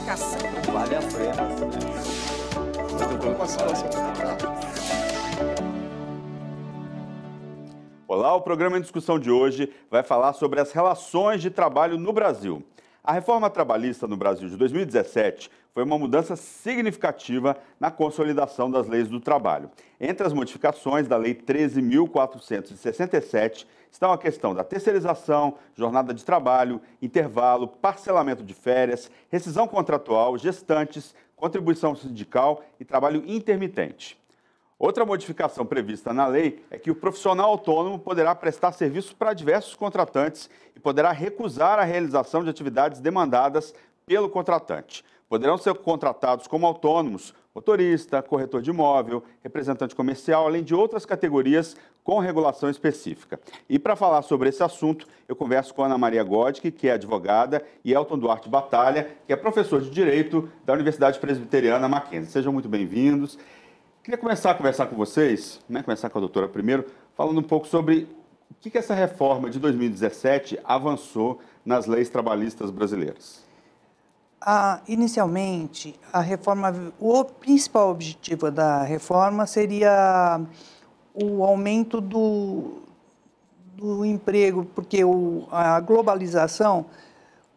qualificação. Vale a pena, né? Olá, o programa em discussão de hoje vai falar sobre as relações de trabalho no Brasil. A reforma trabalhista no Brasil de 2017 foi uma mudança significativa na consolidação das leis do trabalho. Entre as modificações da Lei 13.467 estão a questão da terceirização, jornada de trabalho, intervalo, parcelamento de férias, rescisão contratual, gestantes, contribuição sindical e trabalho intermitente. Outra modificação prevista na lei é que o profissional autônomo poderá prestar serviços para diversos contratantes e poderá recusar a realização de atividades demandadas pelo contratante. Poderão ser contratados como autônomos, motorista, corretor de imóvel, representante comercial, além de outras categorias com regulação específica. E para falar sobre esse assunto, eu converso com Ana Maria Godke, que é advogada, e Elton Duarte Batalha, que é professor de Direito da Universidade Presbiteriana Mackenzie. Sejam muito bem-vindos. Queria começar a conversar com vocês, começar com a doutora primeiro, falando um pouco sobre o que essa reforma de 2017 avançou nas leis trabalhistas brasileiras. Inicialmente, o principal objetivo da reforma seria o aumento do emprego, porque a globalização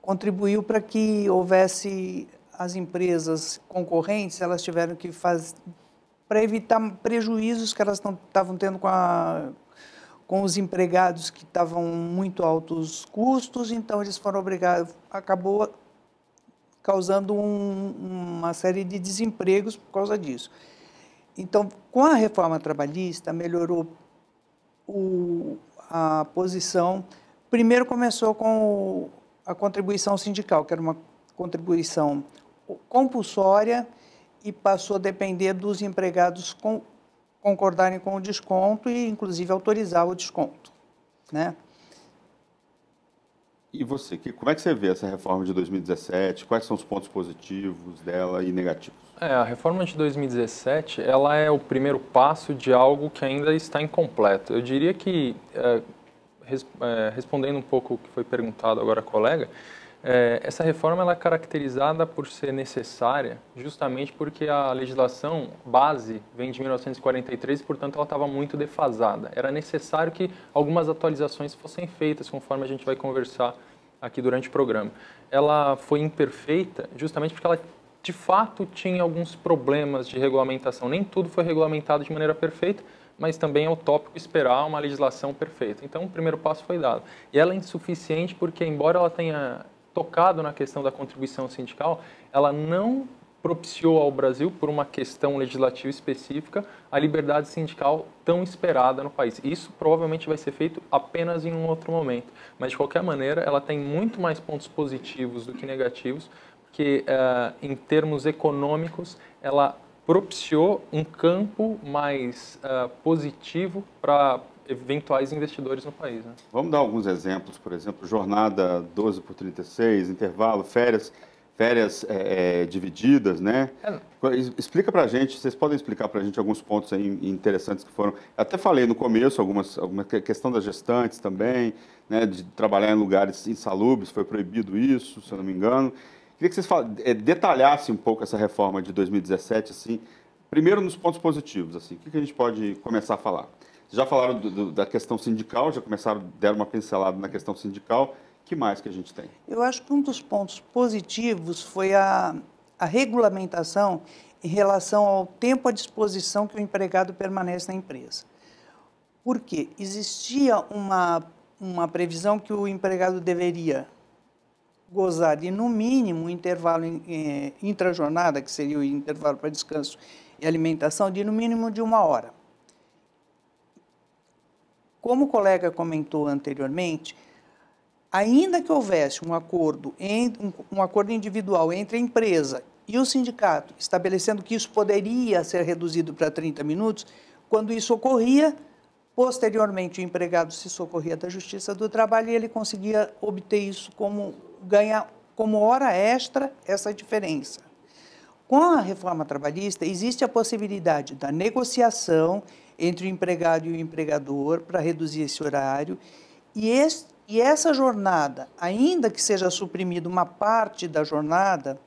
contribuiu para que houvesse as empresas concorrentes, elas tiveram que fazer para evitar prejuízos que elas estavam tendo com os empregados que estavam muito altos custos, então eles foram obrigados, acabou causando uma série de desempregos por causa disso. Então, com a reforma trabalhista, melhorou a posição. Primeiro começou com a contribuição sindical, que era uma contribuição compulsória, e passou a depender dos empregados concordarem com o desconto e, inclusive, autorizar o desconto, né? E você, como é que você vê essa reforma de 2017? Quais são os pontos positivos dela e negativos? A reforma de 2017, ela é o primeiro passo de algo que ainda está incompleto. Eu diria que, respondendo um pouco o que foi perguntado agora a colega, essa reforma ela é caracterizada por ser necessária justamente porque a legislação base vem de 1943 e, portanto, ela estava muito defasada. Era necessário que algumas atualizações fossem feitas, conforme a gente vai conversar aqui durante o programa. Ela foi imperfeita justamente porque ela, de fato, tinha alguns problemas de regulamentação. Nem tudo foi regulamentado de maneira perfeita, mas também é utópico esperar uma legislação perfeita. Então, o primeiro passo foi dado. E ela é insuficiente porque, embora ela tenha tocado na questão da contribuição sindical, ela não propiciou ao Brasil, por uma questão legislativa específica, a liberdade sindical tão esperada no país. Isso provavelmente vai ser feito apenas em um outro momento, mas de qualquer maneira ela tem muito mais pontos positivos do que negativos, porque em termos econômicos ela propiciou um campo mais positivo para eventuais investidores no país, né? Vamos dar alguns exemplos, por exemplo, jornada 12/36, intervalo, férias divididas, né? Explica pra gente, vocês podem explicar pra gente alguns pontos aí interessantes que foram... Até falei no começo, alguma questão das gestantes também, né, de trabalhar em lugares insalubres, foi proibido isso, se eu não me engano. Queria que vocês detalhassem um pouco essa reforma de 2017, assim, primeiro nos pontos positivos, assim, o que a gente pode começar a falar? Já falaram da questão sindical, deram uma pincelada na questão sindical. O que mais que a gente tem? Eu acho que um dos pontos positivos foi a regulamentação em relação ao tempo à disposição que o empregado permanece na empresa. Por quê? Existia uma previsão que o empregado deveria gozar de, no mínimo, um intervalo intrajornada, que seria o intervalo para descanso e alimentação, de no mínimo de 1 hora. Como o colega comentou anteriormente, ainda que houvesse um acordo individual entre a empresa e o sindicato, estabelecendo que isso poderia ser reduzido para 30 minutos, quando isso ocorria, posteriormente o empregado se socorria da Justiça do Trabalho e ele conseguia obter isso ganhar como hora extra essa diferença. Com a reforma trabalhista, existe a possibilidade da negociação entre o empregado e o empregador para reduzir esse horário, e essa jornada, ainda que seja suprimida uma parte da jornada,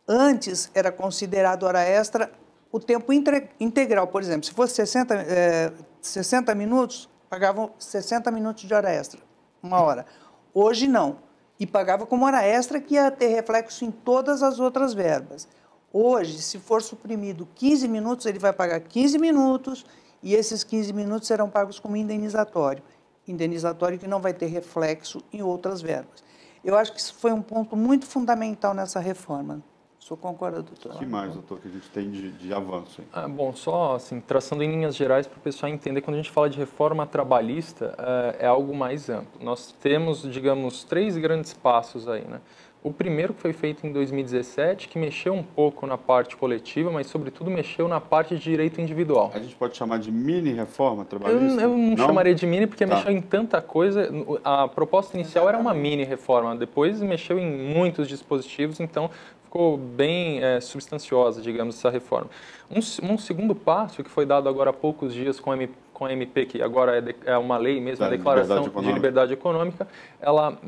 Antes era considerado hora extra o tempo integral. Por exemplo, se fosse 60 minutos, pagavam 60 minutos de hora extra, 1 hora. Hoje não. E pagava como hora extra, que ia ter reflexo em todas as outras verbas. Hoje, se for suprimido 15 minutos, ele vai pagar 15 minutos e esses 15 minutos serão pagos como indenizatório. Indenizatório que não vai ter reflexo em outras verbas. Eu acho que isso foi um ponto muito fundamental nessa reforma. O senhor concorda, doutor? O que mais, doutor, que a gente tem de avanço aí? Bom, só assim, traçando em linhas gerais para o pessoal entender, quando a gente fala de reforma trabalhista, é algo mais amplo. Nós temos, digamos, 3 grandes passos aí, né? O primeiro que foi feito em 2017, que mexeu um pouco na parte coletiva, mas sobretudo mexeu na parte de direito individual. A gente pode chamar de mini-reforma trabalhista? Eu não chamaria de mini porque mexeu em tanta coisa. A proposta inicial era uma mini-reforma, depois mexeu em muitos dispositivos, então ficou bem substanciosa, digamos, essa reforma. Um segundo passo, que foi dado agora há poucos dias com a MP, que agora é uma lei mesmo, a Declaração de Liberdade Econômica, ela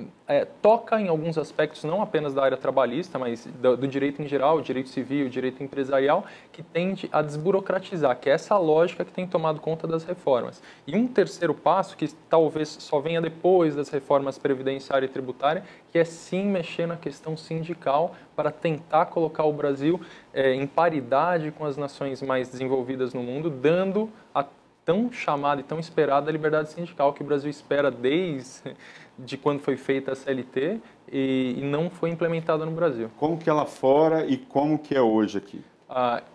toca em alguns aspectos, não apenas da área trabalhista, mas do direito em geral, o direito civil, o direito empresarial, que tende a desburocratizar, que é essa lógica que tem tomado conta das reformas. E um terceiro passo, que talvez só venha depois das reformas previdenciária e tributária, que é sim mexer na questão sindical para tentar colocar o Brasil em paridade com as nações mais desenvolvidas no mundo, dando a tão chamada e tão esperada liberdade sindical que o Brasil espera desde quando foi feita a CLT e não foi implementada no Brasil. Como que é lá fora e como que é hoje aqui?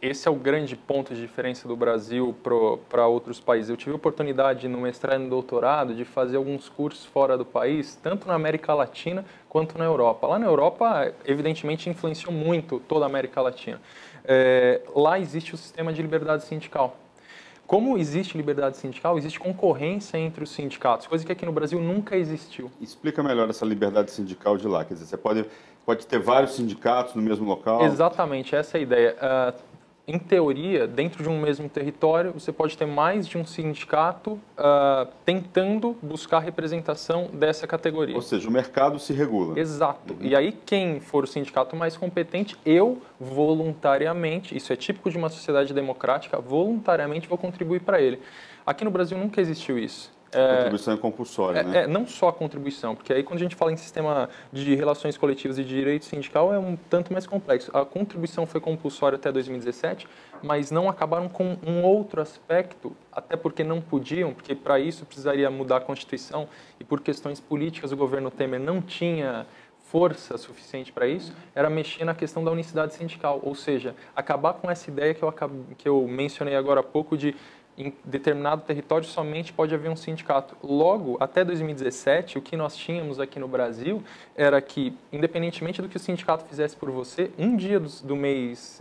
Esse é o grande ponto de diferença do Brasil para outros países. Eu tive a oportunidade no mestrado e no doutorado de fazer alguns cursos fora do país, tanto na América Latina quanto na Europa. Lá na Europa, evidentemente, influenciou muito toda a América Latina. Lá existe o sistema de liberdade sindical. Como existe liberdade sindical, existe concorrência entre os sindicatos, coisa que aqui no Brasil nunca existiu. Explica melhor essa liberdade sindical de lá. Quer dizer, você pode ter vários sindicatos no mesmo local? Exatamente, essa é a ideia. Em teoria, dentro de um mesmo território, você pode ter mais de um sindicato tentando buscar representação dessa categoria. Ou seja, o mercado se regula. Exato. E aí, quem for o sindicato mais competente, eu voluntariamente, isso é típico de uma sociedade democrática, voluntariamente vou contribuir para ele. Aqui no Brasil nunca existiu isso. A contribuição é compulsória, né? Não só a contribuição, porque aí quando a gente fala em sistema de relações coletivas e de direito sindical é um tanto mais complexo. A contribuição foi compulsória até 2017, mas não acabaram com um outro aspecto, até porque não podiam, porque para isso precisaria mudar a Constituição e por questões políticas o governo Temer não tinha força suficiente para isso, era mexer na questão da unicidade sindical, ou seja, acabar com essa ideia que eu mencionei agora há pouco de em determinado território somente pode haver um sindicato. Logo, até 2017, o que nós tínhamos aqui no Brasil era que, independentemente do que o sindicato fizesse por você, um dia do mês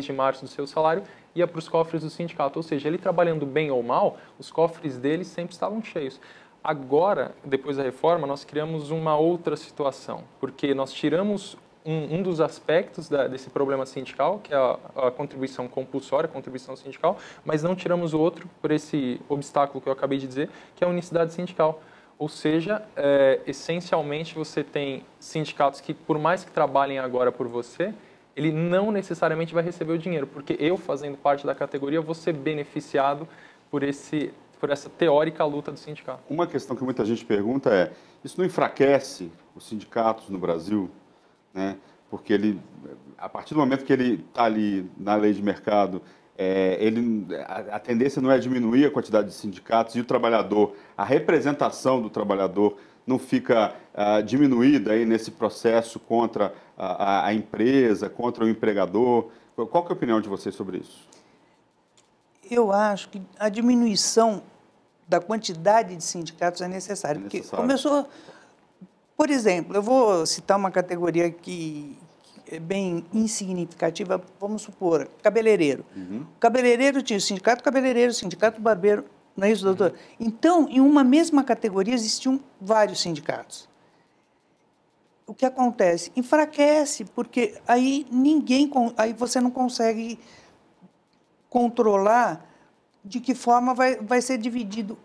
de março do seu salário ia para os cofres do sindicato. Ou seja, ele trabalhando bem ou mal, os cofres dele sempre estavam cheios. Agora, depois da reforma, nós criamos uma outra situação, porque nós tiramos um dos aspectos desse problema sindical, que é a contribuição compulsória, a contribuição sindical, mas não tiramos o outro por esse obstáculo que eu acabei de dizer, que é a unicidade sindical. Ou seja, essencialmente você tem sindicatos que, por mais que trabalhem agora por você, ele não necessariamente vai receber o dinheiro, porque eu, fazendo parte da categoria, vou ser beneficiado por essa teórica luta do sindicato. Uma questão que muita gente pergunta é, isso não enfraquece os sindicatos no Brasil? Né? Porque a partir do momento que ele está ali na lei de mercado, a tendência não é diminuir a quantidade de sindicatos e o trabalhador, a representação do trabalhador não fica diminuída aí nesse processo contra a empresa, contra o empregador. Qual que é a opinião de vocês sobre isso? Eu acho que a diminuição da quantidade de sindicatos é necessária. Porque começou... Por exemplo, eu vou citar uma categoria que é bem insignificativa, vamos supor, cabeleireiro. Uhum. O cabeleireiro tinha o sindicato cabeleireiro, o sindicato barbeiro, não é isso, doutor? Uhum. Então, em uma mesma categoria existiam vários sindicatos. O que acontece? Enfraquece, porque aí você não consegue controlar de que forma vai ser dividido.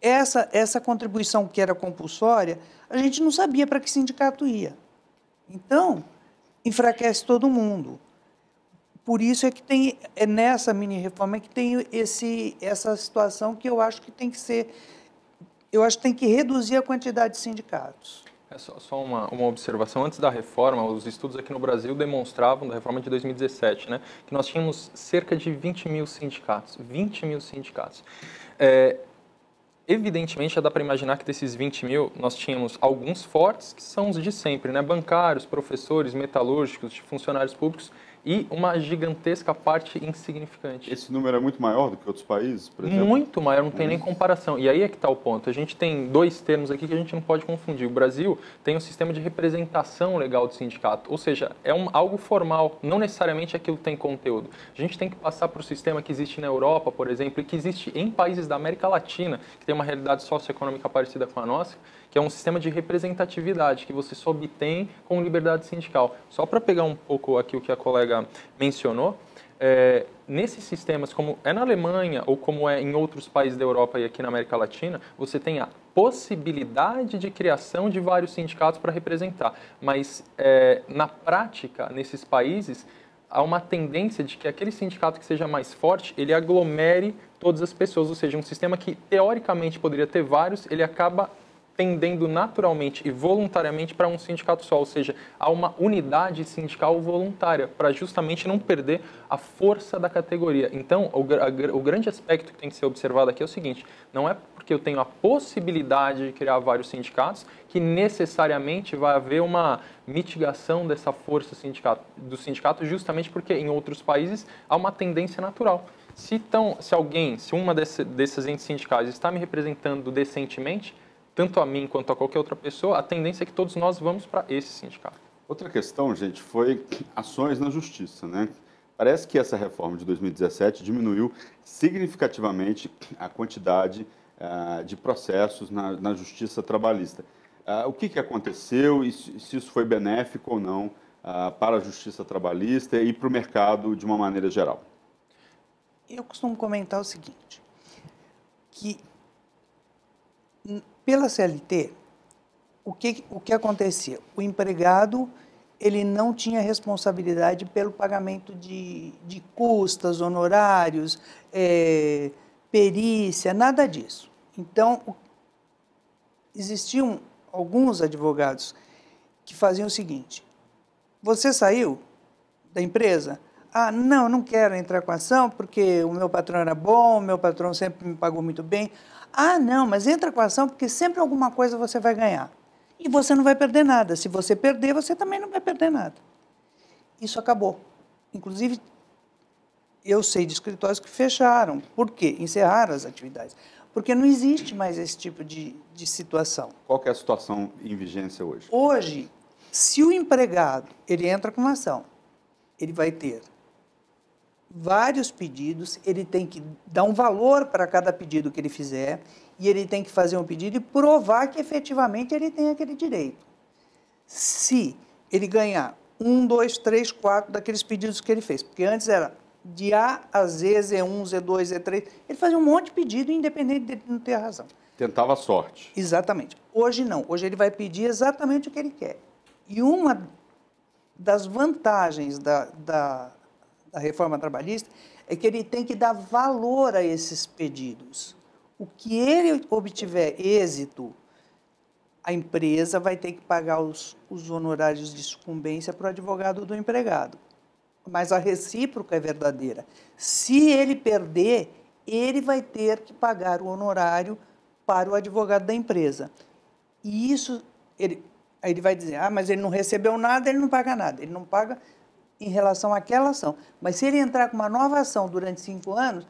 Essa contribuição que era compulsória, a gente não sabia para que sindicato ia. Então, enfraquece todo mundo. Por isso é que tem, é nessa mini-reforma que tem essa situação que eu acho que tem que ser, eu acho que tem que reduzir a quantidade de sindicatos. É só uma observação. Antes da reforma, os estudos aqui no Brasil demonstravam, da reforma de 2017, né, que nós tínhamos cerca de 20 mil sindicatos. 20 mil sindicatos. Evidentemente, já dá para imaginar que desses 20 mil, nós tínhamos alguns fortes, que são os de sempre, né? Bancários, professores, metalúrgicos, funcionários públicos, e uma gigantesca parte insignificante. Esse número é muito maior do que outros países, por exemplo? Muito maior, não tem nem comparação. E aí é que está o ponto. A gente tem dois termos aqui que a gente não pode confundir. O Brasil tem um sistema de representação legal do sindicato, ou seja, é algo formal, não necessariamente aquilo tem conteúdo. A gente tem que passar para o sistema que existe na Europa, por exemplo, e que existe em países da América Latina, que tem uma realidade socioeconômica parecida com a nossa, que é um sistema de representatividade que você só obtém com liberdade sindical. Só para pegar um pouco aqui o que a colega mencionou, nesses sistemas, como é na Alemanha ou como é em outros países da Europa e aqui na América Latina, você tem a possibilidade de criação de vários sindicatos para representar. Mas, na prática, nesses países, há uma tendência de que aquele sindicato que seja mais forte, ele aglomere todas as pessoas, ou seja, um sistema que teoricamente poderia ter vários, ele acaba tendendo naturalmente e voluntariamente para um sindicato só, ou seja, há uma unidade sindical voluntária para justamente não perder a força da categoria. Então, o grande aspecto que tem que ser observado aqui é o seguinte, não é porque eu tenho a possibilidade de criar vários sindicatos que necessariamente vai haver uma mitigação dessa força do sindicato, justamente porque em outros países há uma tendência natural. Se uma desses entes sindicais está me representando decentemente, tanto a mim quanto a qualquer outra pessoa, a tendência é que todos nós vamos para esse sindicato. Outra questão, gente, foi ações na justiça, né? Parece que essa reforma de 2017 diminuiu significativamente a quantidade de processos na justiça trabalhista. O que aconteceu e se isso foi benéfico ou não para a justiça trabalhista e para o mercado de uma maneira geral? Eu costumo comentar o seguinte, que pela CLT, o que acontecia? O empregado ele não tinha responsabilidade pelo pagamento de custas, honorários, perícia, nada disso. Então, existiam alguns advogados que faziam o seguinte, você saiu da empresa? Ah, não quero entrar com ação porque o meu patrão era bom, o meu patrão sempre me pagou muito bem. Ah, não, mas entra com ação porque sempre alguma coisa você vai ganhar. E você não vai perder nada. Se você perder, você também não vai perder nada. Isso acabou. Inclusive, eu sei de escritórios que fecharam. Por quê? Encerraram as atividades. Porque não existe mais esse tipo de situação. Qual que é a situação em vigência hoje? Hoje, se o empregado ele entra com uma ação, ele vai ter vários pedidos, ele tem que dar um valor para cada pedido que ele fizer e ele tem que fazer um pedido e provar que efetivamente ele tem aquele direito. Se ele ganhar 1, 2, 3, 4 daqueles pedidos que ele fez, porque antes era de A a Z, Z1, Z2, Z3, ele fazia um monte de pedido independente de não ter a razão. Tentava a sorte. Exatamente. Hoje não, hoje ele vai pedir exatamente o que ele quer. E uma das vantagens da reforma trabalhista é que ele tem que dar valor a esses pedidos. O que ele obtiver êxito, a empresa vai ter que pagar os honorários de sucumbência para o advogado do empregado. Mas a recíproca é verdadeira. Se ele perder, ele vai ter que pagar o honorário para o advogado da empresa. E isso, aí ele vai dizer, mas ele não recebeu nada, ele não paga nada. Ele não paga em relação àquela ação. Mas se ele entrar com uma nova ação durante 5 anos,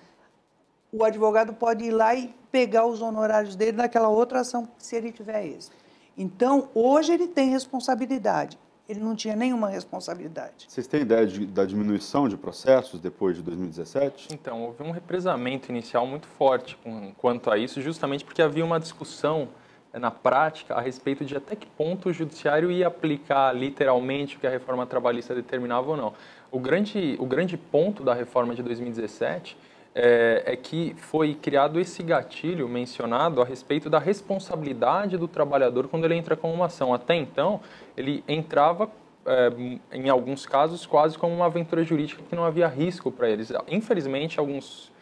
o advogado pode ir lá e pegar os honorários dele naquela outra ação, se ele tiver êxito. Então, hoje ele tem responsabilidade. Ele não tinha nenhuma responsabilidade. Vocês têm ideia da diminuição de processos depois de 2017? Então, houve um represamento inicial muito forte quanto a isso, justamente porque havia uma discussão na prática a respeito de até que ponto o judiciário ia aplicar literalmente o que a reforma trabalhista determinava ou não. O grande ponto da reforma de 2017 é que foi criado esse gatilho mencionado a respeito da responsabilidade do trabalhador quando ele entra com uma ação. Até então, ele entrava em alguns casos, quase como uma aventura jurídica que não havia risco para eles. Infelizmente, alguns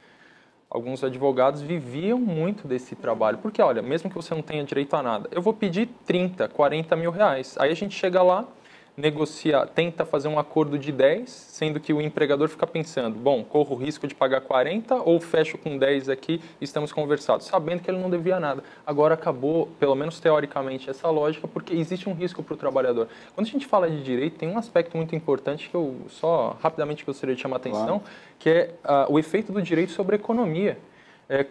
advogados viviam muito desse trabalho, porque, olha, mesmo que você não tenha direito a nada, eu vou pedir 30, 40 mil reais. Aí a gente chega lá, negocia, tenta fazer um acordo de 10, sendo que o empregador fica pensando, bom, corro o risco de pagar 40 ou fecho com 10 aqui e estamos conversados, sabendo que ele não devia nada. Agora acabou, pelo menos teoricamente, essa lógica, porque existe um risco para o trabalhador. Quando a gente fala de direito, tem um aspecto muito importante que eu só rapidamente gostaria de chamar a atenção, claro, que é o efeito do direito sobre a economia.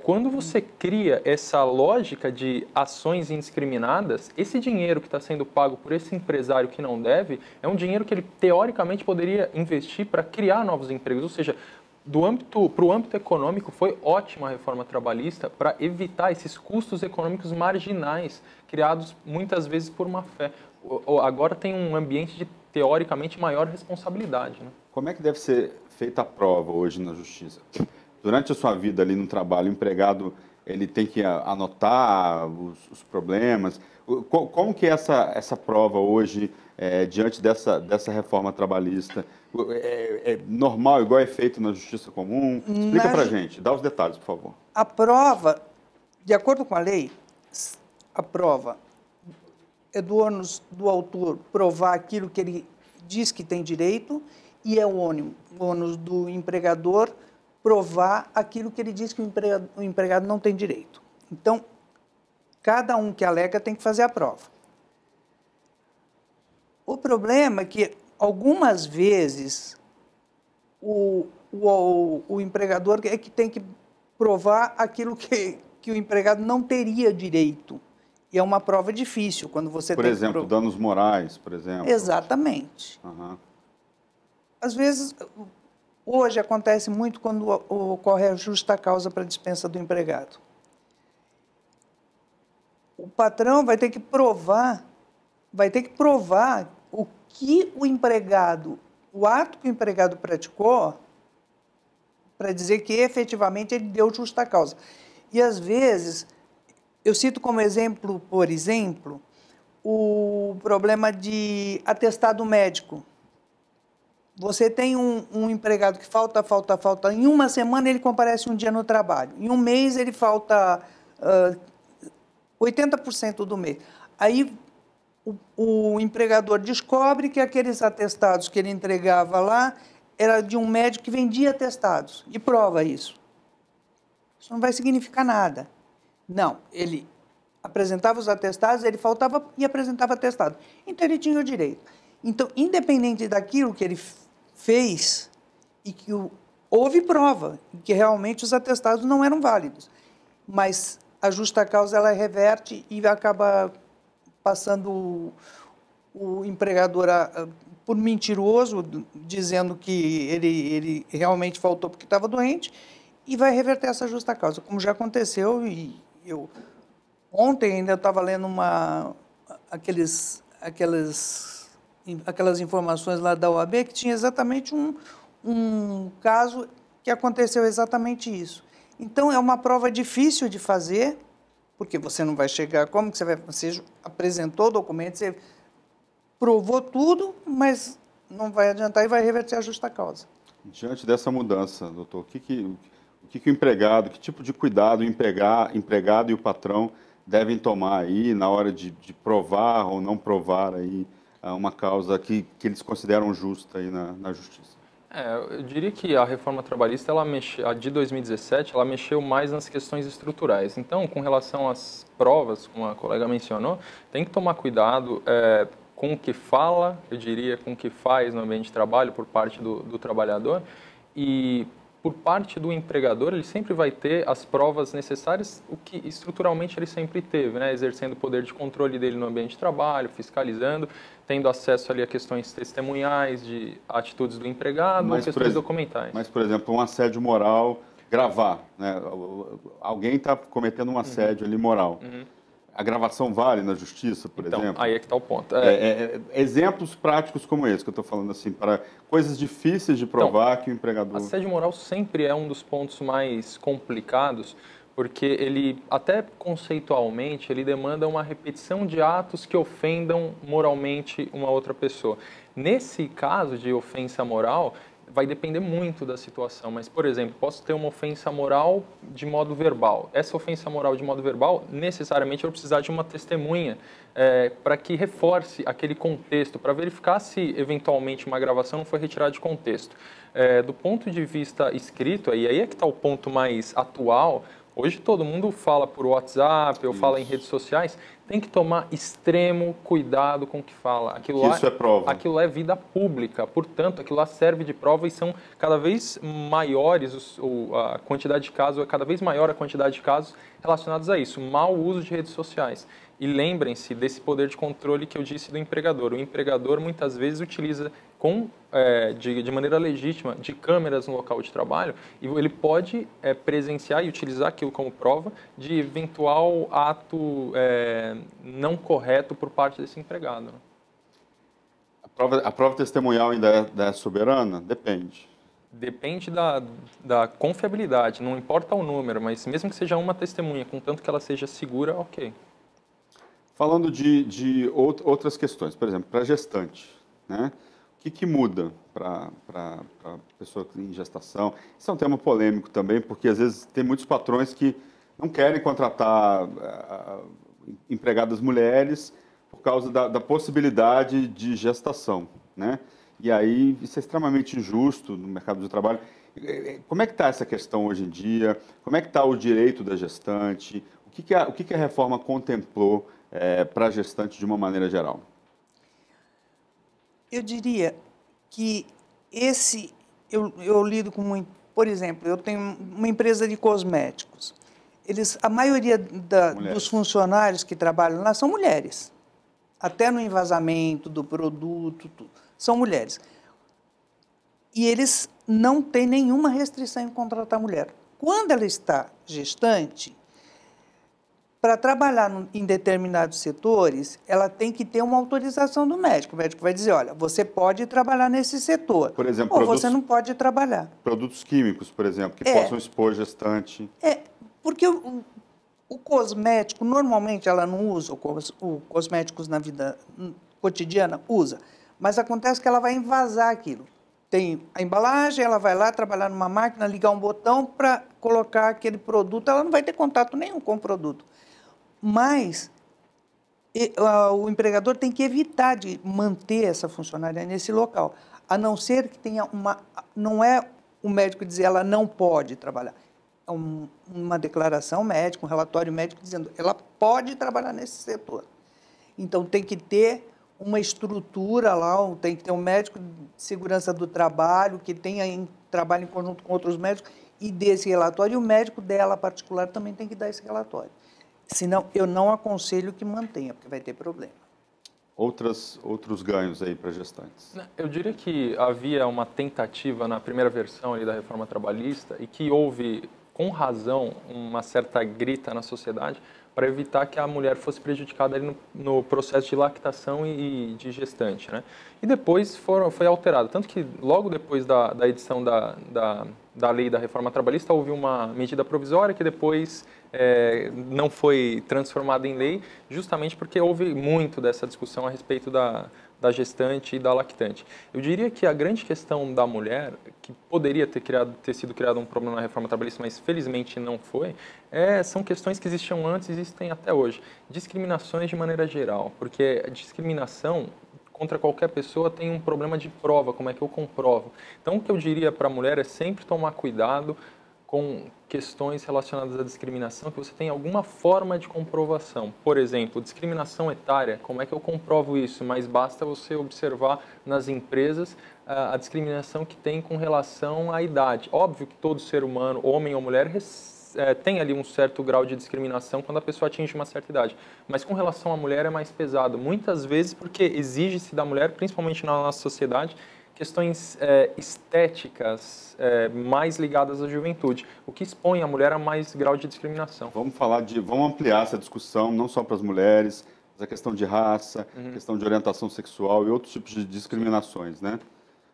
Quando você cria essa lógica de ações indiscriminadas, esse dinheiro que está sendo pago por esse empresário que não deve, é um dinheiro que ele, teoricamente, poderia investir para criar novos empregos. Ou seja, para o âmbito econômico, foi ótima a reforma trabalhista para evitar esses custos econômicos marginais, criados muitas vezes por má fé. Agora tem um ambiente de, teoricamente, maior responsabilidade, né? Como é que deve ser feita a prova hoje na Justiça? Durante a sua vida ali no trabalho, o empregado ele tem que anotar os problemas. Como que é essa prova hoje, diante dessa reforma trabalhista? É normal, igual é feito na Justiça Comum? Explica para a gente, dá os detalhes, por favor. A prova, de acordo com a lei, a prova é do ônus do autor provar aquilo que ele diz que tem direito e é o ônus do empregador provar aquilo que ele diz que o empregado não tem direito. Então, cada um que alega tem que fazer a prova. O problema é que, algumas vezes, o empregador é que tem que provar aquilo que o empregado não teria direito. E é uma prova difícil, quando você tem... Por exemplo, danos morais, por exemplo. Exatamente. Uhum. Às vezes... Hoje acontece muito quando ocorre a justa causa para a dispensa do empregado. O patrão vai ter que provar o que o empregado, o ato que o empregado praticou, para dizer que efetivamente ele deu justa causa. E às vezes, eu cito como exemplo, por exemplo, o problema de atestado médico. Você tem um empregado que falta. Em uma semana ele comparece um dia no trabalho. Em um mês ele falta 80% do mês. Aí o empregador descobre que aqueles atestados que ele entregava lá era de um médico que vendia atestados. E prova isso. Isso não vai significar nada. Não, ele apresentava os atestados, ele faltava e apresentava atestado. Então ele tinha o direito. Então, independente daquilo que ele fez e que houve prova que realmente os atestados não eram válidos, mas a justa causa ela reverte e acaba passando o empregador por mentiroso, dizendo que ele realmente faltou porque estava doente, e vai reverter essa justa causa, como já aconteceu. E ontem ainda estava lendo aquelas informações lá da OAB, que tinha exatamente um caso que aconteceu exatamente isso. Então, é uma prova difícil de fazer, porque você não vai chegar... Como que você apresentou o documento, você provou tudo, mas não vai adiantar e vai reverter a justa causa. Diante dessa mudança, doutor, o que o empregado, que tipo de cuidado o empregado e o patrão devem tomar aí na hora de provar ou não provar aí uma causa que eles consideram justa aí na Justiça? Eu diria que a reforma trabalhista, a de 2017, ela mexeu mais nas questões estruturais. Então, com relação às provas, como a colega mencionou, tem que tomar cuidado com o que fala, eu diria, com o que faz no ambiente de trabalho por parte do trabalhador, e por parte do empregador, ele sempre vai ter as provas necessárias, o que estruturalmente ele sempre teve, né? Exercendo o poder de controle dele no ambiente de trabalho, fiscalizando, tendo acesso ali a questões testemunhais, de atitudes do empregado, ou questões documentais. Mas, por exemplo, um assédio moral, gravar, né? Alguém está cometendo um assédio ali moral. A gravação vale na Justiça, por exemplo? Aí é que está o ponto. Exemplos práticos como esse que eu estou falando, assim, para coisas difíceis de provar que o empregador... Assédio moral sempre é um dos pontos mais complicados, porque ele, até conceitualmente, ele demanda uma repetição de atos que ofendam moralmente uma outra pessoa. Nesse caso de ofensa moral, vai depender muito da situação, mas, por exemplo, posso ter uma ofensa moral de modo verbal. Essa ofensa moral de modo verbal, necessariamente eu vou precisar de uma testemunha para que reforce aquele contexto, para verificar se, eventualmente, uma gravação não foi retirada de contexto. Do ponto de vista escrito, e aí é que está o ponto mais atual. Hoje todo mundo fala por WhatsApp ou fala em redes sociais, tem que tomar extremo cuidado com o que fala. Aquilo lá, isso é prova. Aquilo é vida pública, portanto, aquilo lá serve de prova e são cada vez maiores, a quantidade de casos, é cada vez maior a quantidade de casos relacionados a isso, mau uso de redes sociais. E lembrem-se desse poder de controle que eu disse do empregador. O empregador muitas vezes utiliza de maneira legítima de câmeras no local de trabalho e ele pode presenciar e utilizar aquilo como prova de eventual ato não correto por parte desse empregado. A prova testemunhal ainda é soberana? Depende. Depende da confiabilidade, não importa o número, mas mesmo que seja uma testemunha, contanto que ela seja segura, ok. Falando de outras questões, por exemplo, para gestante, né? O que muda para a pessoa em gestação? Isso é um tema polêmico também, porque às vezes tem muitos patrões que não querem contratar empregadas mulheres por causa da possibilidade de gestação, né? E aí isso é extremamente injusto no mercado de trabalho. Como é que está essa questão hoje em dia? Como é que está o direito da gestante? O que a reforma contemplou para a gestante de uma maneira geral? Eu diria que eu lido com muito. Por exemplo, eu tenho uma empresa de cosméticos. A maioria dos funcionários que trabalham lá são mulheres. Até no envasamento do produto, são mulheres. E eles não têm nenhuma restrição em contratar mulher. Quando ela está gestante, para trabalhar em determinados setores, ela tem que ter uma autorização do médico. O médico vai dizer, olha, você pode trabalhar nesse setor, por exemplo, ou você não pode trabalhar. Produtos químicos, por exemplo, que possam expor gestante. Porque o cosmético, normalmente ela não usa o cosméticos na vida cotidiana, usa, mas acontece que ela vai envasar aquilo. Tem a embalagem, ela vai lá trabalhar numa máquina, ligar um botão para colocar aquele produto, ela não vai ter contato nenhum com o produto. Mas o empregador tem que evitar de manter essa funcionária nesse local, a não ser que tenha não é o médico dizer ela não pode trabalhar, é uma declaração médica, um relatório médico dizendo ela pode trabalhar nesse setor. Então tem que ter uma estrutura lá, tem que ter um médico de segurança do trabalho que trabalhe em conjunto com outros médicos e dê esse relatório, e o médico dela particular também tem que dar esse relatório. Senão, eu não aconselho que mantenha, porque vai ter problema. Outros ganhos aí para gestantes? Eu diria que havia uma tentativa na primeira versão ali da reforma trabalhista e que houve, com razão, uma certa grita na sociedade para evitar que a mulher fosse prejudicada ali no processo de lactação e de gestante, né? E depois foi alterado, tanto que logo depois da edição da lei da reforma trabalhista houve uma medida provisória que depois não foi transformada em lei, justamente porque houve muito dessa discussão a respeito da gestante e da lactante. Eu diria que a grande questão da mulher, que poderia ter sido criado um problema na reforma trabalhista, mas felizmente não foi, são questões que existiam antes e existem até hoje. Discriminações de maneira geral, porque a discriminação contra qualquer pessoa tem um problema de prova, como é que eu comprovo. Então, o que eu diria para a mulher é sempre tomar cuidado com questões relacionadas à discriminação, que você tem alguma forma de comprovação. Por exemplo, discriminação etária, como é que eu comprovo isso? Mas basta você observar nas empresas a discriminação que tem com relação à idade. Óbvio que todo ser humano, homem ou mulher, tem ali um certo grau de discriminação quando a pessoa atinge uma certa idade. Mas com relação à mulher é mais pesado, muitas vezes porque exige-se da mulher, principalmente na nossa sociedade, questões estéticas mais ligadas à juventude, o que expõe a mulher a mais grau de discriminação. Vamos ampliar essa discussão, não só para as mulheres, mas a questão de raça, questão de orientação sexual e outros tipos de discriminações, né?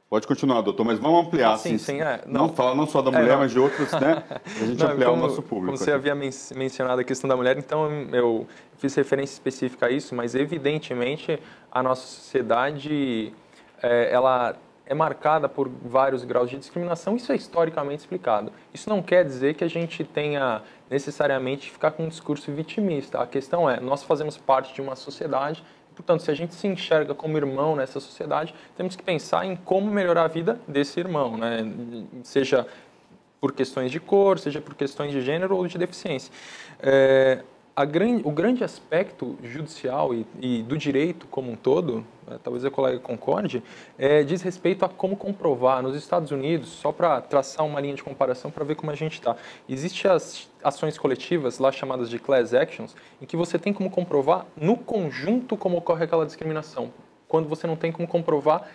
Pode continuar, doutor, mas vamos ampliar. Sim, Não falar não só da mulher, mas de outras, né? A gente ampliar o nosso público. Como você havia mencionado a questão da mulher, então eu fiz referência específica a isso, mas evidentemente a nossa sociedade, ela é marcada por vários graus de discriminação, isso é historicamente explicado. Isso não quer dizer que a gente tenha necessariamente que ficar com um discurso vitimista. A questão é, nós fazemos parte de uma sociedade. Portanto, se a gente se enxerga como irmão nessa sociedade, temos que pensar em como melhorar a vida desse irmão, né? Seja por questões de cor, seja por questões de gênero ou de deficiência. O grande aspecto judicial e do direito como um todo, talvez a colega concorde, diz respeito a como comprovar. Nos Estados Unidos, só para traçar uma linha de comparação para ver como a gente está, existem as ações coletivas, lá chamadas de class actions, em que você tem como comprovar no conjunto como ocorre aquela discriminação, quando você não tem como comprovar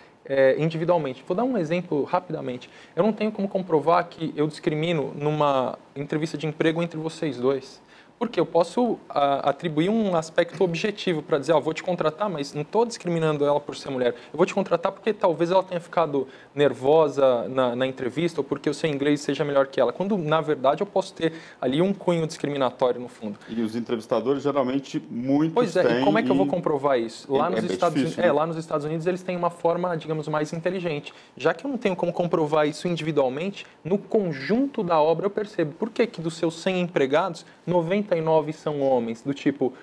individualmente. Vou dar um exemplo rapidamente. Eu não tenho como comprovar que eu discrimino numa entrevista de emprego entre vocês dois. Porque eu posso atribuir um aspecto objetivo para dizer, vou te contratar, mas não estou discriminando ela por ser mulher. Eu vou te contratar porque talvez ela tenha ficado nervosa na entrevista ou porque o seu inglês seja melhor que ela. Quando, na verdade, eu posso ter ali um cunho discriminatório no fundo. E os entrevistadores, geralmente, muitos Pois é, e como é que eu vou comprovar isso? Lá nos Estados Unidos, né? Lá nos Estados Unidos, eles têm uma forma, digamos, mais inteligente. Já que eu não tenho como comprovar isso individualmente, no conjunto da obra eu percebo. Por que dos seus 100 empregados, 99 são homens, do tipo,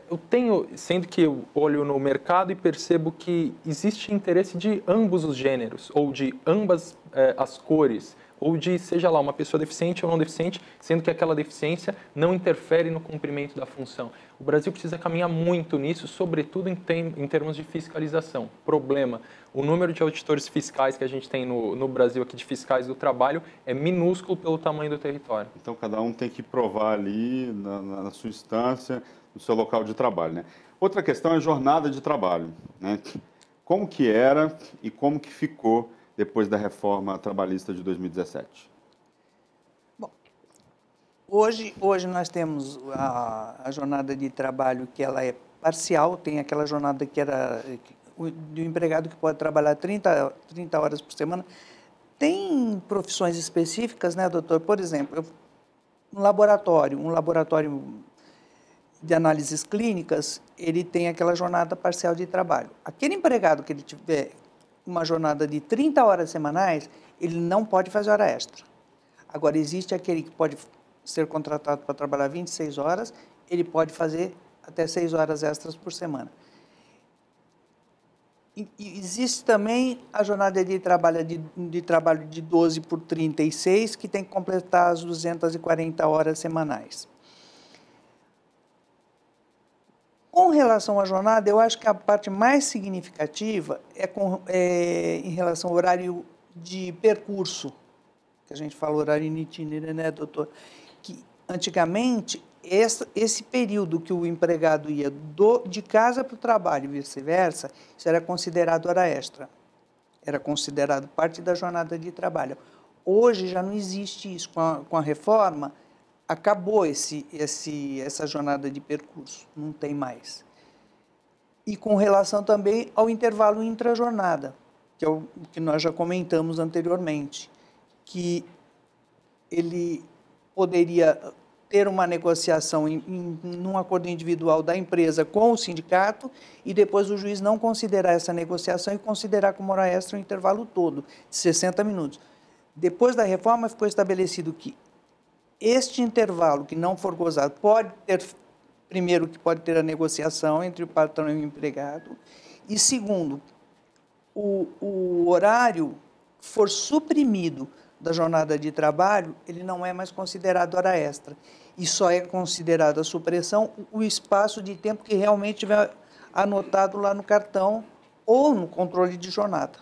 eu tenho, sendo que eu olho no mercado e percebo que existe interesse de ambos os gêneros, ou de ambas as cores, ou de, seja lá, uma pessoa deficiente ou não deficiente, sendo que aquela deficiência não interfere no cumprimento da função. O Brasil precisa caminhar muito nisso, sobretudo em termos de fiscalização. Problema, o número de auditores fiscais que a gente tem no Brasil aqui de fiscais do trabalho é minúsculo pelo tamanho do território. Então, cada um tem que provar ali na sua instância, no seu local de trabalho, né? Outra questão é jornada de trabalho, né? Como que era e como que ficou depois da reforma trabalhista de 2017? Bom, hoje nós temos a jornada de trabalho que ela é parcial, tem aquela jornada que era do empregado que pode trabalhar 30 horas por semana. Tem profissões específicas, né, doutor? Por exemplo, um laboratório de análises clínicas, ele tem aquela jornada parcial de trabalho. Aquele empregado que ele tiver uma jornada de 30 horas semanais, ele não pode fazer hora extra. Agora, existe aquele que pode ser contratado para trabalhar 26 horas, ele pode fazer até 6 horas extras por semana. E existe também a jornada de trabalho de 12 por 36, que tem que completar as 240 horas semanais. Com relação à jornada, eu acho que a parte mais significativa é em relação ao horário de percurso, que a gente fala horário in itinere, né, doutor? Que antigamente, esse período que o empregado ia de casa para o trabalho e vice-versa, isso era considerado hora extra, era considerado parte da jornada de trabalho. Hoje já não existe isso. Com a reforma, acabou essa jornada de percurso, não tem mais. E com relação também ao intervalo intrajornada, que é o que nós já comentamos anteriormente, que ele poderia ter uma negociação num acordo individual da empresa com o sindicato e depois o juiz não considerar essa negociação e considerar como hora extra o intervalo todo, de 60 minutos. Depois da reforma, ficou estabelecido que este intervalo que não for gozado pode ter, primeiro, que pode ter a negociação entre o patrão e o empregado, e segundo, o horário for suprimido da jornada de trabalho, ele não é mais considerado hora extra. E só é considerada a supressão o espaço de tempo que realmente tiver anotado lá no cartão ou no controle de jornada.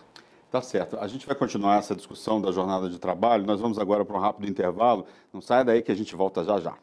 Tá certo. A gente vai continuar essa discussão da jornada de trabalho. Nós vamos agora para um rápido intervalo. Não saia daí que a gente volta já já.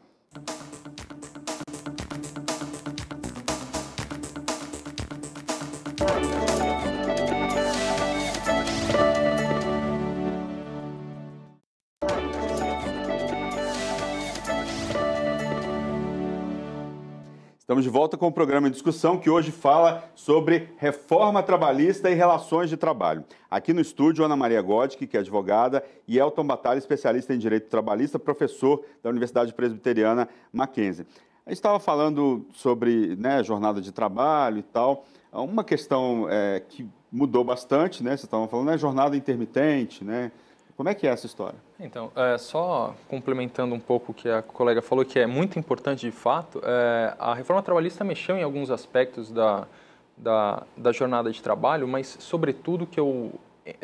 Estamos de volta com o programa em discussão que hoje fala sobre reforma trabalhista e relações de trabalho. Aqui no estúdio, Ana Maria Godke, que é advogada, e Elton Batalha, especialista em direito trabalhista, professor da Universidade Presbiteriana Mackenzie. A gente estava falando sobre, né, jornada de trabalho e tal. Uma questão que mudou bastante, né? Vocês estavam falando, né, jornada intermitente, né? Como é que é essa história? Então, só complementando um pouco o que a colega falou, que é muito importante de fato, a reforma trabalhista mexeu em alguns aspectos da jornada de trabalho, mas sobretudo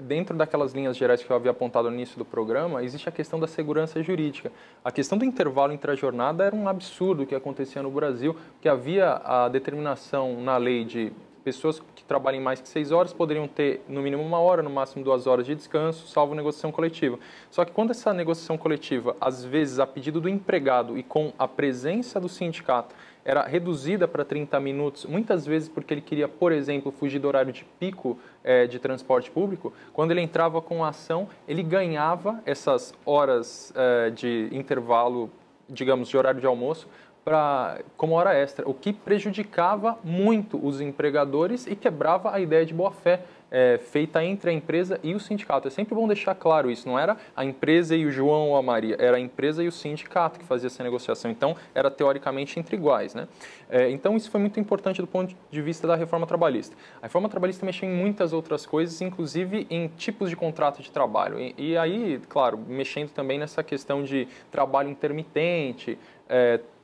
dentro daquelas linhas gerais que eu havia apontado no início do programa, existe a questão da segurança jurídica. A questão do intervalo entre a jornada era um absurdo que acontecia no Brasil, que havia a determinação na lei de pessoas que trabalhem mais que 6 horas poderiam ter no mínimo 1 hora, no máximo 2 horas de descanso, salvo negociação coletiva. Só que quando essa negociação coletiva, às vezes a pedido do empregado e com a presença do sindicato, era reduzida para 30 minutos, muitas vezes porque ele queria, por exemplo, fugir do horário de pico de transporte público, quando ele entrava com a ação, ele ganhava essas horas de intervalo, digamos, de horário de almoço, como hora extra, o que prejudicava muito os empregadores e quebrava a ideia de boa-fé feita entre a empresa e o sindicato. É sempre bom deixar claro isso, não era a empresa e o João ou a Maria, era a empresa e o sindicato que fazia essa negociação, então era teoricamente entre iguais, né? Então isso foi muito importante do ponto de vista da reforma trabalhista. A reforma trabalhista mexeu em muitas outras coisas, inclusive em tipos de contrato de trabalho, e aí, claro, mexendo também nessa questão de trabalho intermitente,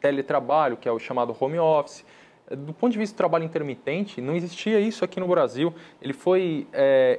teletrabalho, que é o chamado home office. Do ponto de vista do trabalho intermitente, não existia isso aqui no Brasil. Ele foi